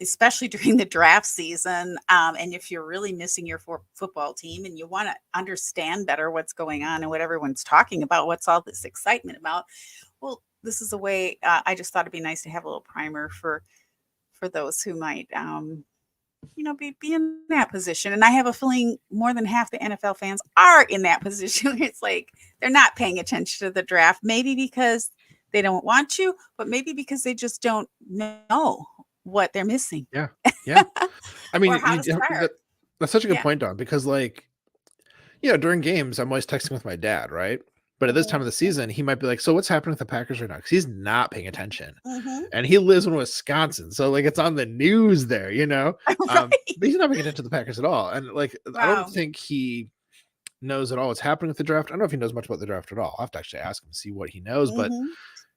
Especially during the draft season. And if you're really missing your football team and you want to understand better what's going on and what everyone's talking about, what's all this excitement about, well, this is a way. I just thought it'd be nice to have a little primer for those who might, be in that position. And I have a feeling more than half the NFL fans are in that position. It's like they're not paying attention to the draft, maybe because they don't want to, but maybe because they just don't know what they're missing. Yeah. I mean, that's such a good point, Dawn, because during games, I'm always texting with my dad, right? But at this time of the season, he might be like, so what's happening with the Packers right now? Because he's not paying attention. And he lives in Wisconsin. So it's on the news there, Right. But he's not paying attention to the Packers at all. And I don't think he knows at all what's happening with the draft. I don't know if he knows much about the draft at all. I'll have to actually ask him to see what he knows. But,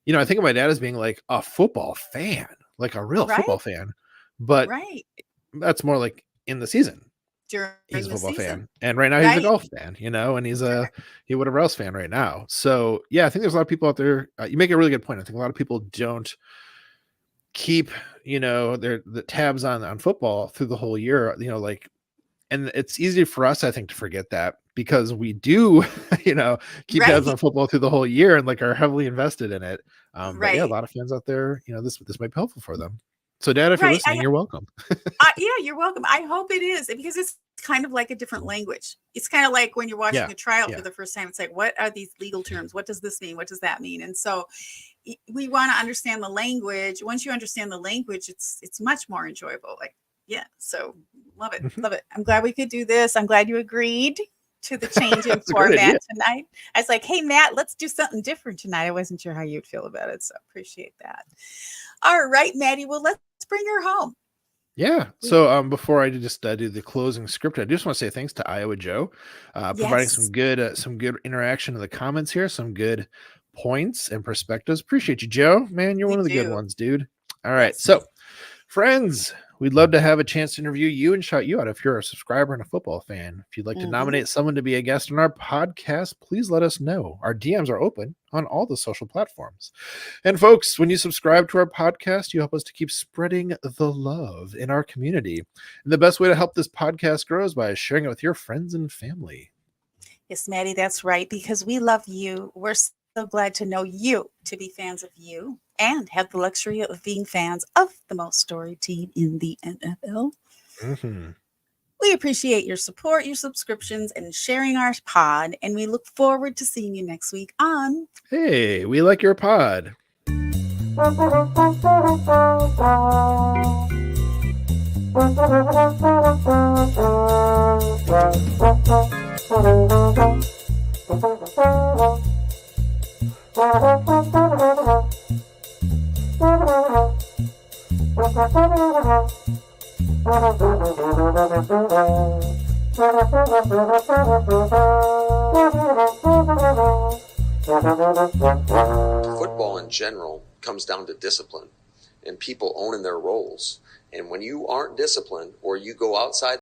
I think of my dad as being like a football fan, like a real football fan. But that's more like in the season. He's a football fan, and right now he's a golf fan, and he's a whatever else fan right now. So I think there's a lot of people out there. You make a really good point. I think a lot of people don't keep the tabs on football through the whole year. And it's easy for us, I think, to forget that because we do keep tabs on football through the whole year and are heavily invested in it. But a lot of fans out there, this might be helpful for them. So, Dad, if you're listening, you're welcome. You're welcome. I hope it is, because it's kind of like a different language. It's kind of like when you're watching a tryout for the first time. It's like, what are these legal terms? What does this mean? What does that mean? And so we want to understand the language. Once you understand the language, it's much more enjoyable. So love it. Love it. I'm glad we could do this. I'm glad you agreed to the change in format tonight. I was like, hey, Matt, let's do something different tonight. I wasn't sure how you'd feel about it, so appreciate that. All right, Maddie, well, let's bring her home. Yeah. So before I just do the closing script, I just want to say thanks to Iowa Joe, providing some good interaction in the comments here, some good points and perspectives. Appreciate you, Joe. Man, you're one of the good ones, dude. All right. So, friends, we'd love to have a chance to interview you and shout you out if you're a subscriber and a football fan. If you'd like to nominate someone to be a guest on our podcast, please let us know. Our DMs are open on all the social platforms. And folks, when you subscribe to our podcast, you help us to keep spreading the love in our community. And the best way to help this podcast grow is by sharing it with your friends and family. Yes, Maddie, that's right. Because we love you. We're so glad to know you, to be fans of you, and have the luxury of being fans of the most storied team in the NFL. We appreciate your support, your subscriptions, and sharing our pod. And we look forward to seeing you next week on Hey, we like your pod. Football in general comes down to discipline and people owning their roles. And when you aren't disciplined or you go outside